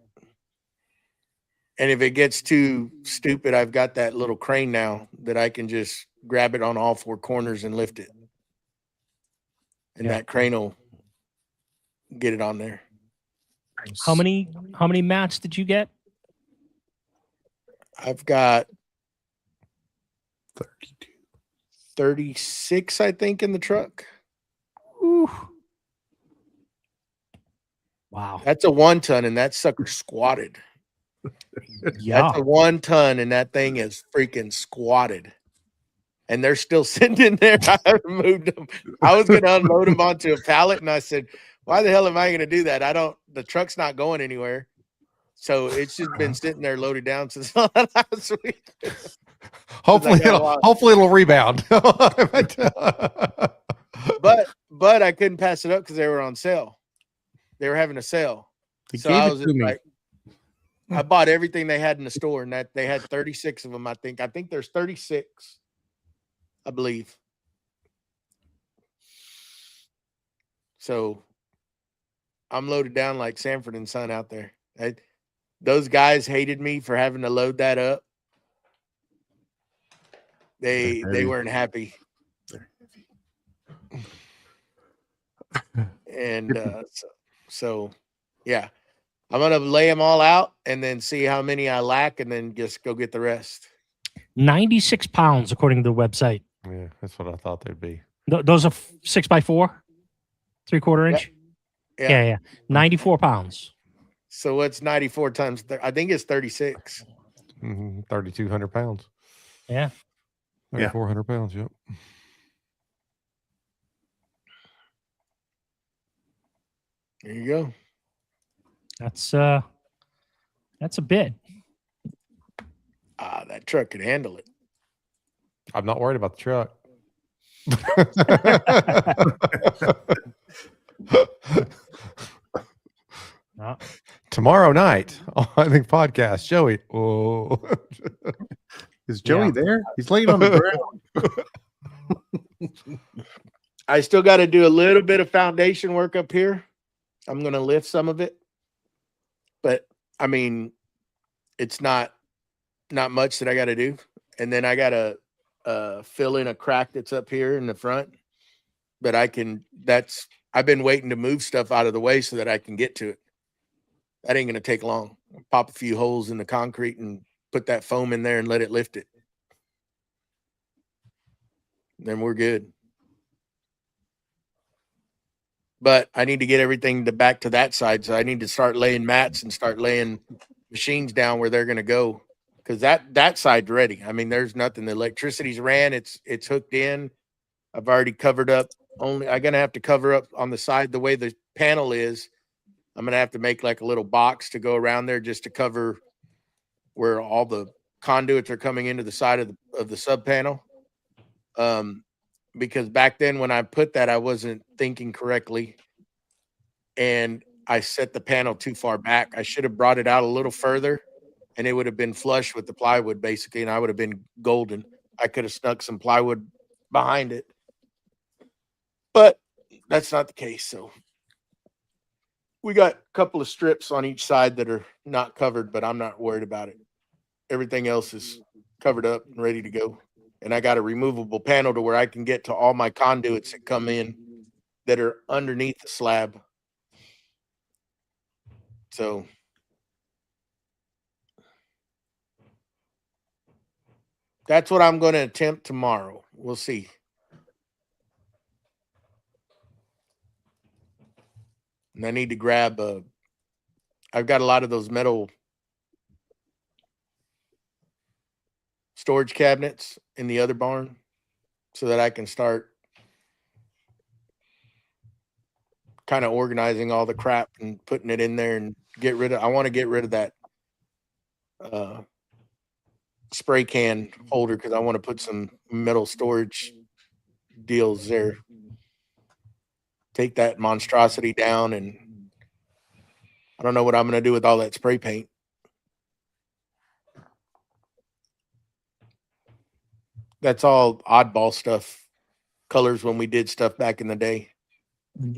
And if it gets too stupid, I've got that little crane now that I can just grab it on all four corners and lift it. And Yeah. that crane will get it on there. How many mats did you get? I've got 32. 36, I think, in the truck. Ooh. Wow. That's a 1 ton, and that sucker squatted. Yeah. That's a 1 ton, and that thing is freaking squatted. And they're still sitting in there. I haven't moved them. I was going to unload them onto a pallet, and I said, why the hell am I going to do that? The truck's not going anywhere. So it's just been sitting there loaded down since last week. Hopefully, got a lot. hopefully it'll rebound. But I couldn't pass it up because they were on sale. They were having a sale. They So gave I it was to just me. like, I bought everything they had in the store, and that they had 36 of them. I think there's 36, I believe. So I'm loaded down like Sanford and Son out there. Those guys hated me for having to load that up. They heavy. weren't happy. And so yeah, I'm gonna lay them all out and then see how many I lack, and then just go get the rest. 96 pounds, according to the website. Yeah, that's what I thought they'd be. Those are 6x4, 3/4 inch. Yeah. Yeah. 94 pounds. So what's 94 times? I think it's 36. 3,200 pounds. Yeah. 3,400 pounds. Yep. There you go. That's a bid. That truck could handle it. I'm not worried about the truck. Uh, Tomorrow night on the podcast, Joey. Oh, Is Joey Yeah. there? He's laying on the ground. I still got to do a little bit of foundation work up here. I'm going to lift some of it, but I mean, it's not much that I got to do. And then I got to fill in a crack that's up here in the front. But I've been waiting to move stuff out of the way so that I can get to it. That ain't going to take long. Pop a few holes in the concrete and put that foam in there and let it lift it. Then we're good. But I need to get everything back to that side. So I need to start laying mats and start laying machines down where they're going to go. Because that side's ready. I mean, there's nothing. The electricity's ran. It's hooked in. I've already covered up. I'm going to have to cover up on the side the way the panel is. I'm going to have to make like a little box to go around there just to cover where all the conduits are coming into the side of the sub panel. Because back then when I put that, I wasn't thinking correctly. And I set the panel too far back. I should have brought it out a little further and it would have been flush with the plywood basically. And I would have been golden. I could have snuck some plywood behind it. But that's not the case. So we got a couple of strips on each side that are not covered, but I'm not worried about it. Everything else is covered up and ready to go. And I got a removable panel to where I can get to all my conduits that come in that are underneath the slab. So that's what I'm going to attempt tomorrow. We'll see. And I need to grab I've got a lot of those metal storage cabinets in the other barn so that I can start kind of organizing all the crap and putting it in there and I want to get rid of that spray can holder because I want to put some metal storage deals there. Take that monstrosity down, and I don't know what I'm going to do with all that spray paint. That's all oddball stuff, colors when we did stuff back in the day. If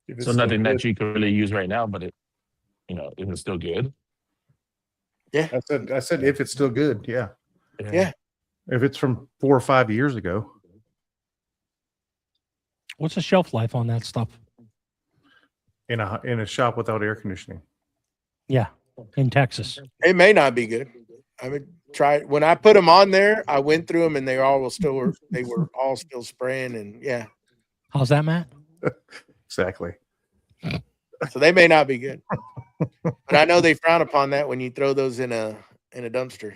it's So still nothing good. that you could really use right now, but it, is it still good? Yeah. I said if it's still good, yeah. Yeah. If it's from 4 or 5 years ago, What's the shelf life on that stuff? in a shop without air conditioning. Yeah, in Texas. It may not be good. I would try when I put them on there. I went through them and they were all still spraying, and yeah, How's that, Matt? Exactly. so they may not be good. But I know they frown upon that when you throw those in a dumpster.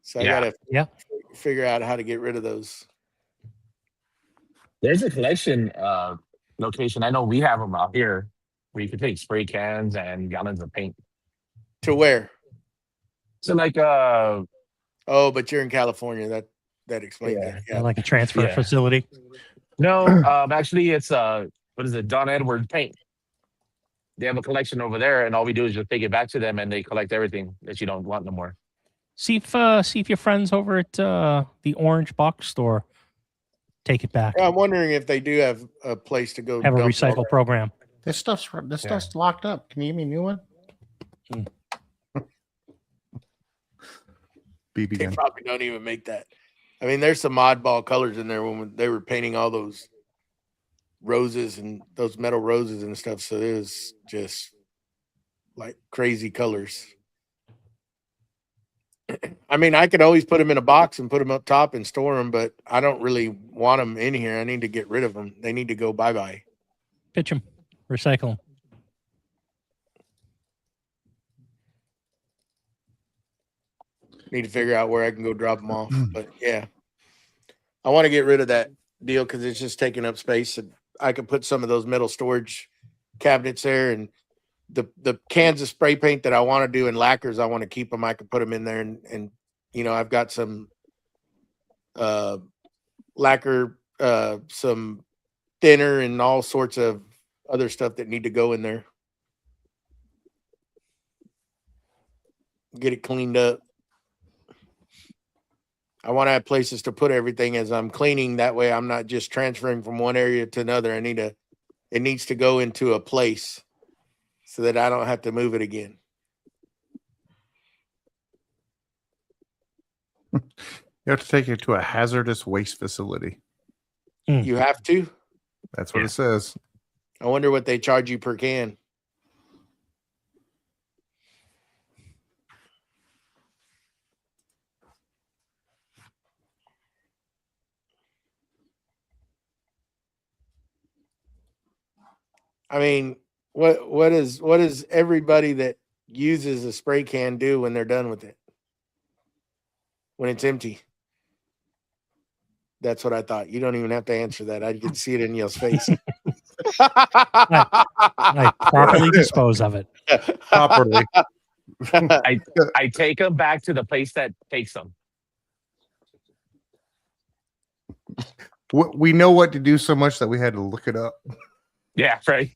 So I gotta figure out how to get rid of those. There's a collection location. I know we have them out here where you can take spray cans and gallons of paint. To where? So like Oh, but you're in California. That explains it. Yeah, like a transfer facility. no, actually it's what is it, Don Edward Paint. They have a collection over there, and all we do is just take it back to them, and they collect everything that you don't want no more. See if your friends over at the Orange Box store take it back. Yeah, I'm wondering if they do have a place to go. Have a dump all recycle that. program. This stuff's locked up. Can you give me a new one? BB They gun. probably don't even make that. I mean, there's some oddball colors in there when they were painting all those roses and those metal roses and stuff. So it was just like crazy colors. I mean, I could always put them in a box and put them up top and store them, but I don't really want them in here. I need to get rid of them. They need to go bye-bye. Pitch them. Recycle them. Need to figure out where I can go drop them off. But yeah, I want to get rid of that deal because it's just taking up space. And I could put some of those metal storage cabinets there, and the cans of spray paint that I want to do and lacquers, I want to keep them. I could put them in there, and you know, I've got some lacquer, some thinner, and all sorts of other stuff that need to go in there. Get it cleaned up. I want to have places to put everything as I'm cleaning. That way I'm not just transferring from one area to another. It needs to go into a place so that I don't have to move it again. You have to take it to a hazardous waste facility. You have to. That's what it says. I wonder what they charge you per can. I mean, what does everybody that uses a spray can do when they're done with it? When it's empty? That's what I thought. You don't even have to answer that. I can see it in y'all's face. Like properly dispose of it. Properly. I take them back to the place that takes them. We know what to do so much that we had to look it up. Yeah, right.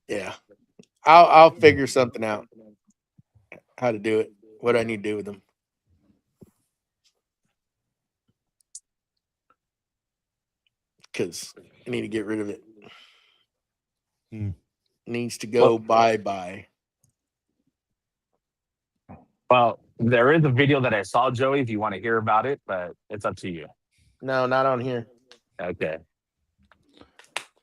Yeah, I'll figure something out. How to do it? What I need to do with them? Because I need to get rid of it. Needs to go bye. Well, there is a video that I saw, Joey, if you want to hear about it, but it's up to you. No, not on here. Okay.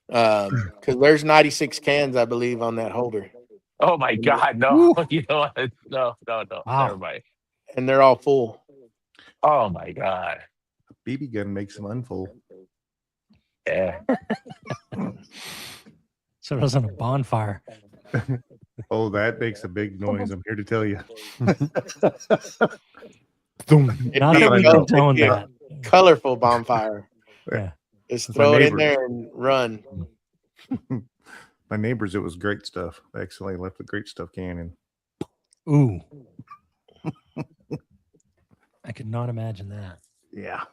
Because there's 96 cans, I believe, on that holder, Oh my God, no. You know what? No. Wow. Never mind. and they're all full. Oh my God. BB gun makes them unfull. Yeah. So doesn't a bonfire. Oh, that makes a big noise. I'm here to tell you. Not that we condone that. Colorful bonfire. Yeah. Just That's throw my it in neighbor. there and run. My neighbors, it was great stuff. I accidentally left the great stuff can in. Ooh. I could not imagine that. Yeah.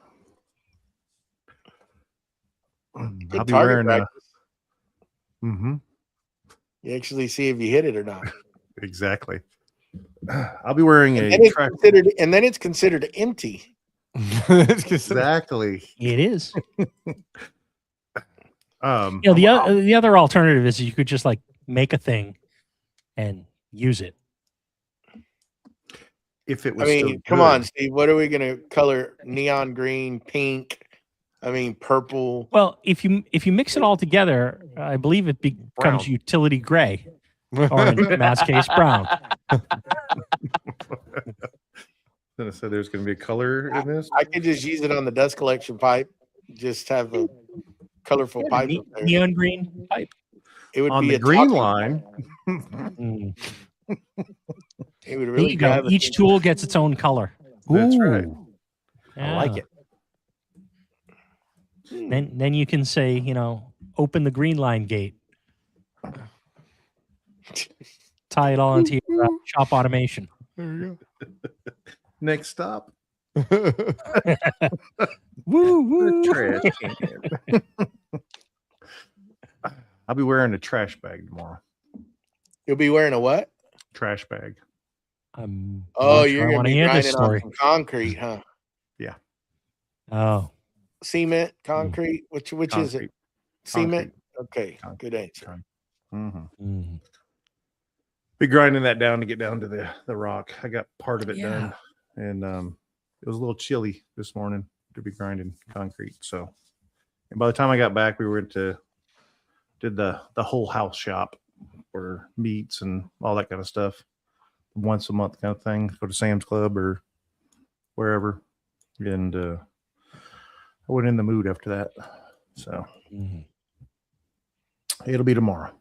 Good I'll be target wearing practice. You actually see if you hit it or not. Exactly. I'll be wearing And a then it's track. considered empty. Exactly. It is. Um, You know, the other alternative is you could just like make a thing and use it. if it I was still mean, come good. on, Steve. What are we gonna color? Neon green, pink. I mean, purple. Well, if you mix it all together, I believe it becomes Brown. utility gray, or in Matt's case, brown. Then I said there's going to be a color in this. I could just use it on the dust collection pipe. Just have a colorful pipe up there. Neon green pipe. It would On be the a green talking line. Mm. It would There really you go. grab it. Each tool gets its own color. That's right. Ooh, I like Yeah. it. Then you can say, you know, open the green line gate. Tie it all into your shop automation. There you Next stop. Woo woo. The trash can. I'll be wearing a trash bag tomorrow. You'll be wearing a what? Trash bag. I'm Oh, not sure you're I gonna want to be hear this grinding on story. some concrete, huh? Oh, Cement, concrete. Which is it? Concrete. Cement. Okay, Concrete. good answer. mm. Be grinding that down to get down to the rock. I got part of it Yeah. done, and it was a little chilly this morning to be grinding concrete. So, and by the time I got back, we did the whole house shop for meats and all that kind of stuff, once a month kind of thing. Go to Sam's Club or wherever, and I wasn't in the mood after that. So Mm. it'll be tomorrow.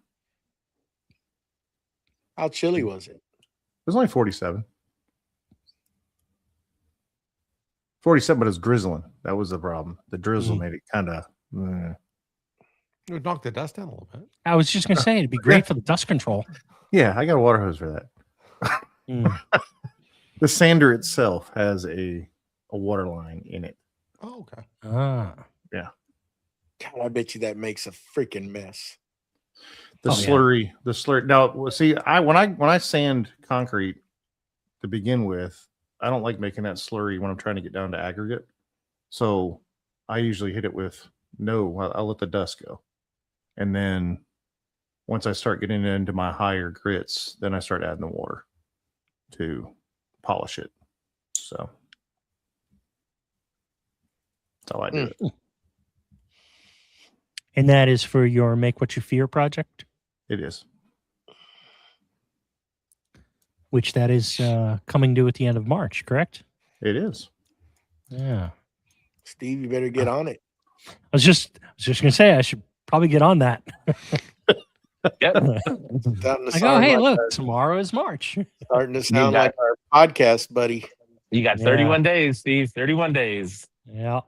How chilly was it? It was only 47. 47, but it was drizzling. That was the problem. The drizzle made it kind of. It would knock the dust down a little bit. I was just gonna say it'd be great for the dust control. Yeah, I got a water hose for that. Mm. The sander itself has a water line in it. Oh, okay. Ah. God, I bet you that makes a freaking mess. The Oh, yeah. slurry. Now, well, see, when I sand concrete to begin with, I don't like making that slurry when I'm trying to get down to aggregate. So I usually hit it with I'll let the dust go, and then once I start getting into my higher grits, then I start adding the water to polish it. So that's how I do it. And that is for your Make What You Fear project, It is. which that is coming due at the end of March, correct? It is. Yeah. Steve, you better get on it. I was just gonna say I should probably get on that. Yep. Starting to I go, sound hey, like look, our- tomorrow is March. starting to sound got- like our podcast buddy. You got 31 days, Steve. 31 days. Yeah.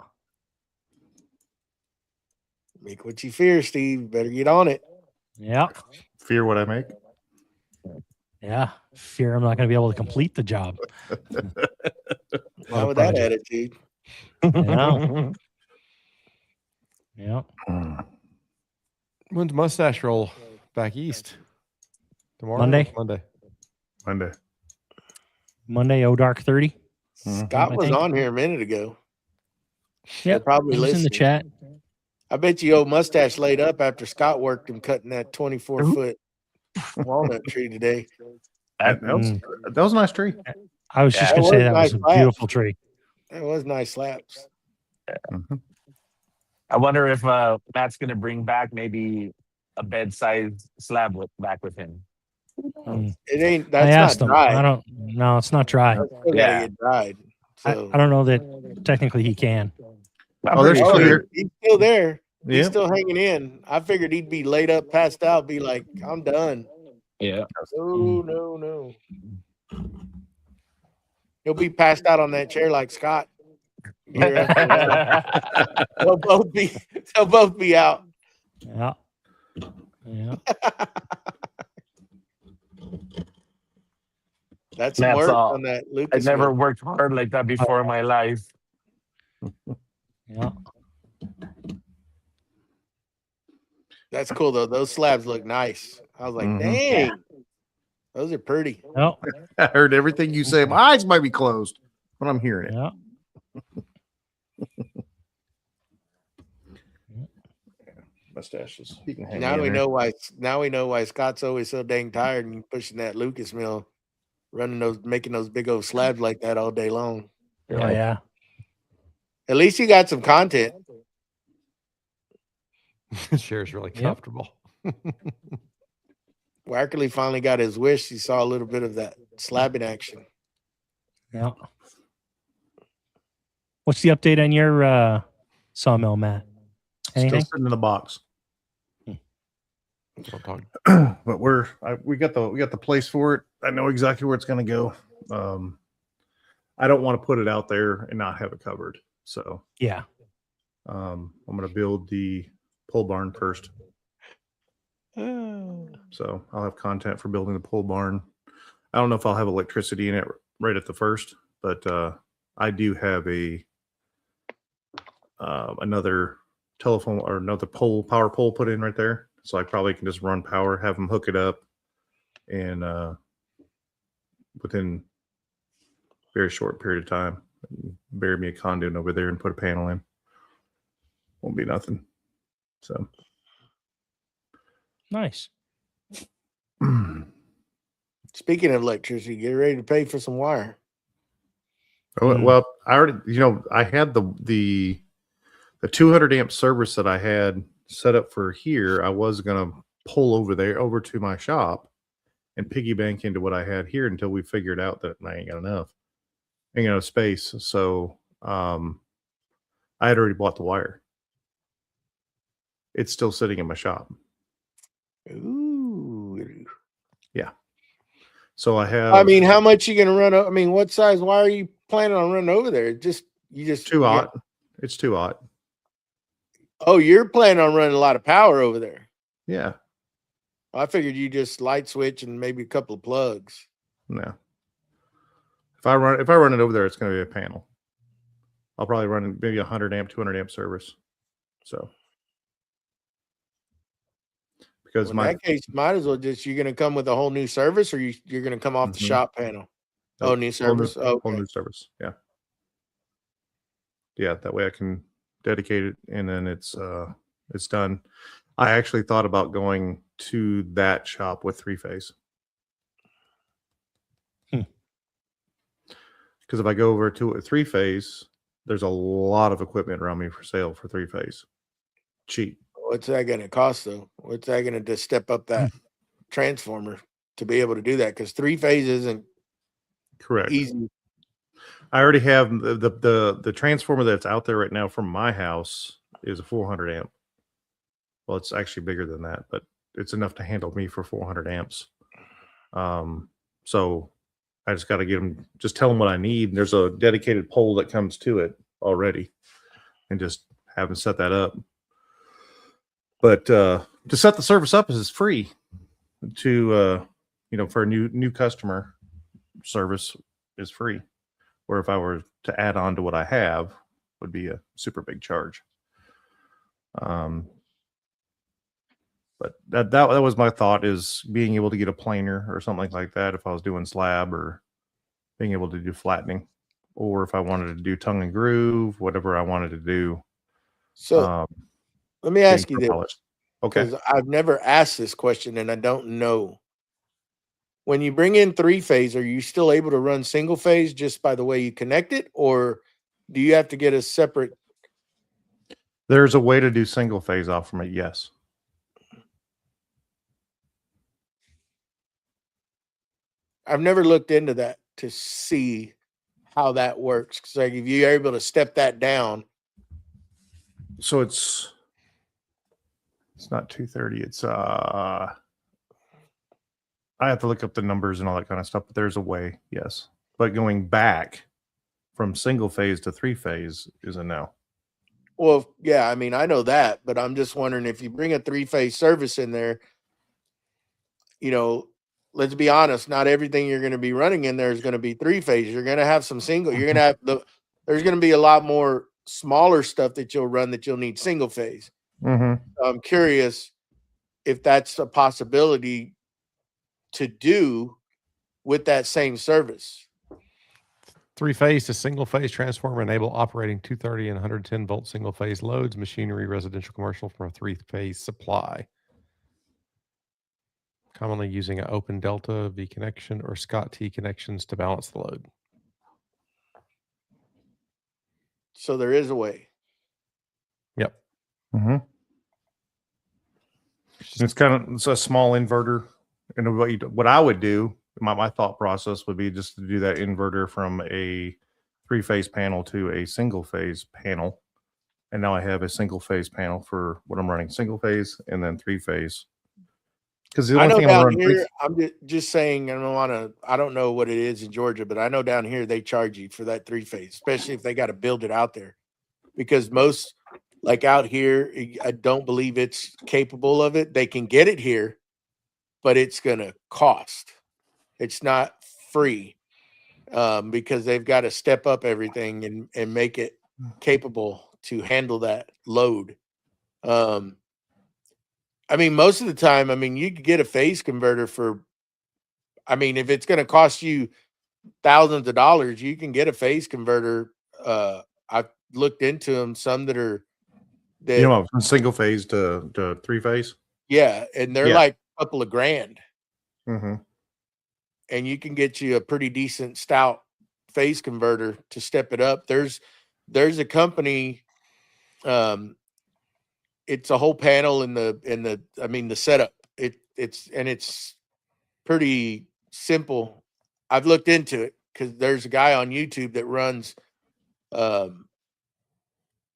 Make what you fear, Steve. You better get on it. Yeah. Fear what I make. Yeah. Fear I'm not gonna be able to complete the job. Not with that project. attitude. Yeah. Yeah. When's Mustache Roll back east? Tomorrow? Monday. Monday. Monday, Dark 30. Scott I was think. on here a minute ago. Yeah. probably He was in the listening. chat. I bet you old mustache laid up after Scott worked him cutting that 24-foot walnut tree today. That was a nice tree. I was just Yeah. gonna say That that was was a nice beautiful tree. That was nice slaps. I wonder if Matt's going to bring back maybe a bed-sized slab back with him. Mm. It ain't. I That's asked not him. dry. I don't. No, it's not dry. That's still Yeah. gotta get dried. So I don't know that technically he can. Oh, they're still Oh, here. he's still there. He's Yeah. still hanging in. I figured he'd be laid up, passed out, be like, I'm done. Yeah. No. He'll be passed out on that chair like Scott. Year after that. They'll both be out. Yeah. Yeah. That's some That's work all. on that I Lucas. never mill. worked hard like that before in my life. Yeah. That's cool though. Those slabs look nice. I was like, Mhm. dang, those are pretty. No. I heard everything you say. My eyes might be closed, but I'm hearing it. Yeah. Mustaches. He can hang Now in we there. know why. Now we know why Scott's always so dang tired and pushing that Lucas mill, making those big old slabs like that all day long. Yeah. Yeah. At least you got some content. Chair's really Yep. comfortable. Wackerly finally got his wish. He saw a little bit of that slabbing action. Yeah. What's the update on your sawmill, Matt? Anything? Still sitting in the box. That's what I'm talking. But we got the place for it. I know exactly where it's going to go. I don't want to put it out there and not have it covered. So Yeah. I'm going to build the pole barn first. So I'll have content for building the pole barn. I don't know if I'll have electricity in it right at the first, but I do have another telephone or another power pole put in right there. So I probably can just run power, have them hook it up, and within a very short period of time, bury me a conduit over there and put a panel in. Won't be nothing. So Nice. Speaking of electricity, get ready to pay for some wire. Well, I already, I had the 200 amp service that I had set up for here. I was going to pull over to my shop and piggy bank into what I had here until we figured out that I ain't got enough space. So, I had already bought the wire. It's still sitting in my shop. Ooh. Yeah. So I have. I mean, how much you gonna run? I mean, what size wire are you planning on running over there? You just 2-aught. It's 2-aught. Oh, you're planning on running a lot of power over there. Yeah. I figured you just light switch and maybe a couple of plugs. No. If I run it over there, it's going to be a panel. I'll probably run maybe 100 amp, 200 amp service. So because Well, in that case, might as well you're going to come with a whole new service, or you're going to come off the shop panel. Oh, new service. Whole new service. Yeah. Yeah. That way I can dedicate it, and then it's done. I actually thought about going to that shop with 3-phase. Because if I go over to a 3-phase, there's a lot of equipment around me for sale for 3-phase. Cheap. What's that going to cost though? What's that going to just step up that transformer to be able to do that? Because 3-phase isn't correct. Easy. I already have the transformer that's out there right now from my house is a 400 amp. Well, it's actually bigger than that, but it's enough to handle me for 400 amps. So I just got to tell them what I need. There's a dedicated pole that comes to it already, and just have them set that up. But to set the service up is free. To for a new customer, service is free. Where if I were to add on to what I have, would be a super big charge. But that was my thought, is being able to get a planer or something like that if I was doing slab, or being able to do flattening, or if I wanted to do tongue and groove, whatever I wanted to do. So let me ask you this. Okay. Because I've never asked this question and I don't know. When you bring in 3-phase, are you still able to run single phase just by the way you connect it, or do you have to get a separate? There's a way to do single phase off from it. Yes. I've never looked into that to see how that works. Because like if you're able to step that down. So it's not 230. It's I have to look up the numbers and all that kind of stuff, but there's a way, yes. But going back from single phase to 3-phase is a no. Well, yeah, I mean, I know that, but I'm just wondering if you bring a 3-phase service in there, let's be honest, not everything you're going to be running in there is going to be 3-phase. You're going to have some single. You're going to have there's going to be a lot more smaller stuff that you'll run that you'll need single phase. Mm-hmm. I'm curious if that's a possibility to do with that same service. 3-phase to single phase transformer enable operating 230 and 110 volt single phase loads, machinery, residential, commercial from a 3-phase supply. Commonly using an open delta V connection or Scott T connections to balance the load. So there is a way. Yep. Mm-hmm. It's a small inverter. And what I would do, my thought process would be just to do that inverter from a 3-phase panel to a single phase panel. And now I have a single phase panel for what I'm running, single phase and then 3-phase. Because the only thing down here, I'm just saying, I don't know what it is in Georgia, but I know down here they charge you for that 3-phase, especially if they got to build it out there. Because most, like out here, I don't believe it's capable of it. They can get it here, but it's going to cost. It's not free because they've got to step up everything and make it capable to handle that load. I mean, most of the time, you could get a phase converter for, if it's going to cost you thousands of dollars, you can get a phase converter. I've looked into them, some that are from single phase to 3-phase. Yeah. And they're like a couple of grand. Mm-hmm. And you can get you a pretty decent stout phase converter to step it up. There's a company, it's a whole panel in the setup. It's pretty simple. I've looked into it because there's a guy on YouTube that runs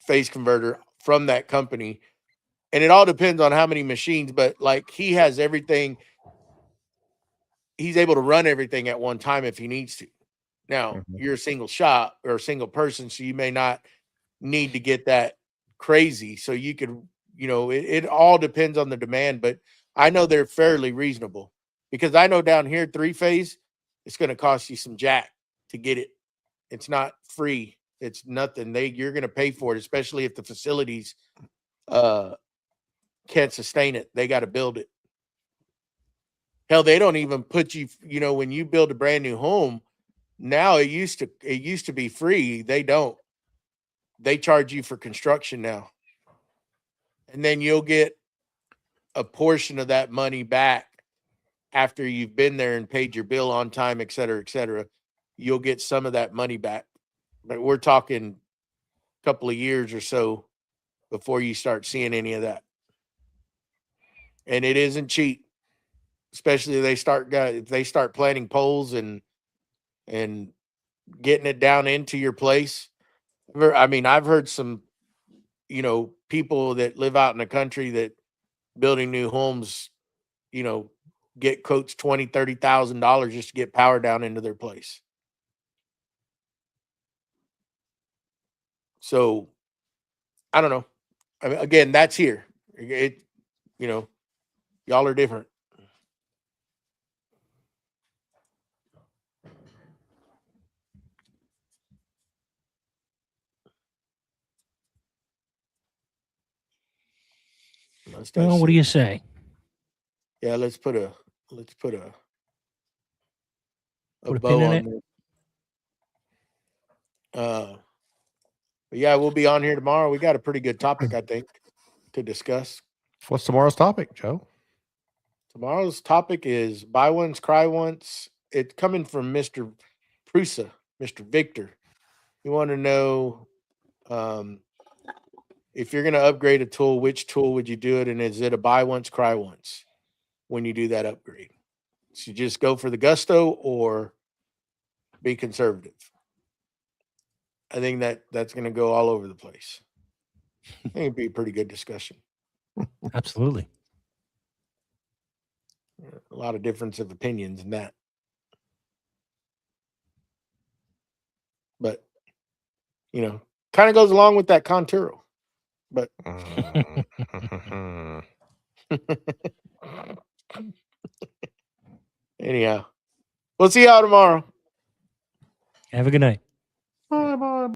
phase converter from that company, and it all depends on how many machines, but like he has everything. he's able to run everything at one time if he needs to. Now, Mhm. you're a single shot or a single person, so you may not need to get that crazy. So you could, it all depends on the demand, but I know they're fairly reasonable because I know down here 3-phase, it's going to cost you some jack to get it. It's not free. It's nothing. You're going to pay for it, especially if the facilities can't sustain it. They got to build it. Hell, they don't even put you, when you build a brand new home, now it used to be free. They don't. They charge you for construction now. And then you'll get a portion of that money back after you've been there and paid your bill on time, et cetera, et cetera. You'll get some of that money back. But we're talking a couple of years or so before you start seeing any of that. And it isn't cheap, especially if they start planting poles and getting it down into your place. I mean, I've heard some, people that live out in the country that building new homes, get quotes $20,000-$30,000 just to get power down into their place. So I don't know. I mean, again, that's here. Y'all are different. Well, what do you say? Yeah, let's put a Put a bow pin in on it? it. But yeah, we'll be on here tomorrow. We got a pretty good topic, I think, to discuss. What's tomorrow's topic, Joe? Tomorrow's topic is buy once, cry once. It's coming from Mr. Prusa, Mr. Victor. You want to know if you're going to upgrade a tool, which tool would you do it? And is it a buy once, cry once when you do that upgrade? So you just go for the gusto or be conservative? I think that's going to go all over the place. I think it'd be a pretty good discussion. Absolutely. A lot of difference of opinions in that. But, kind of goes along with that Conturo. But anyhow, we'll see y'all tomorrow. Have a good night. Bye bye.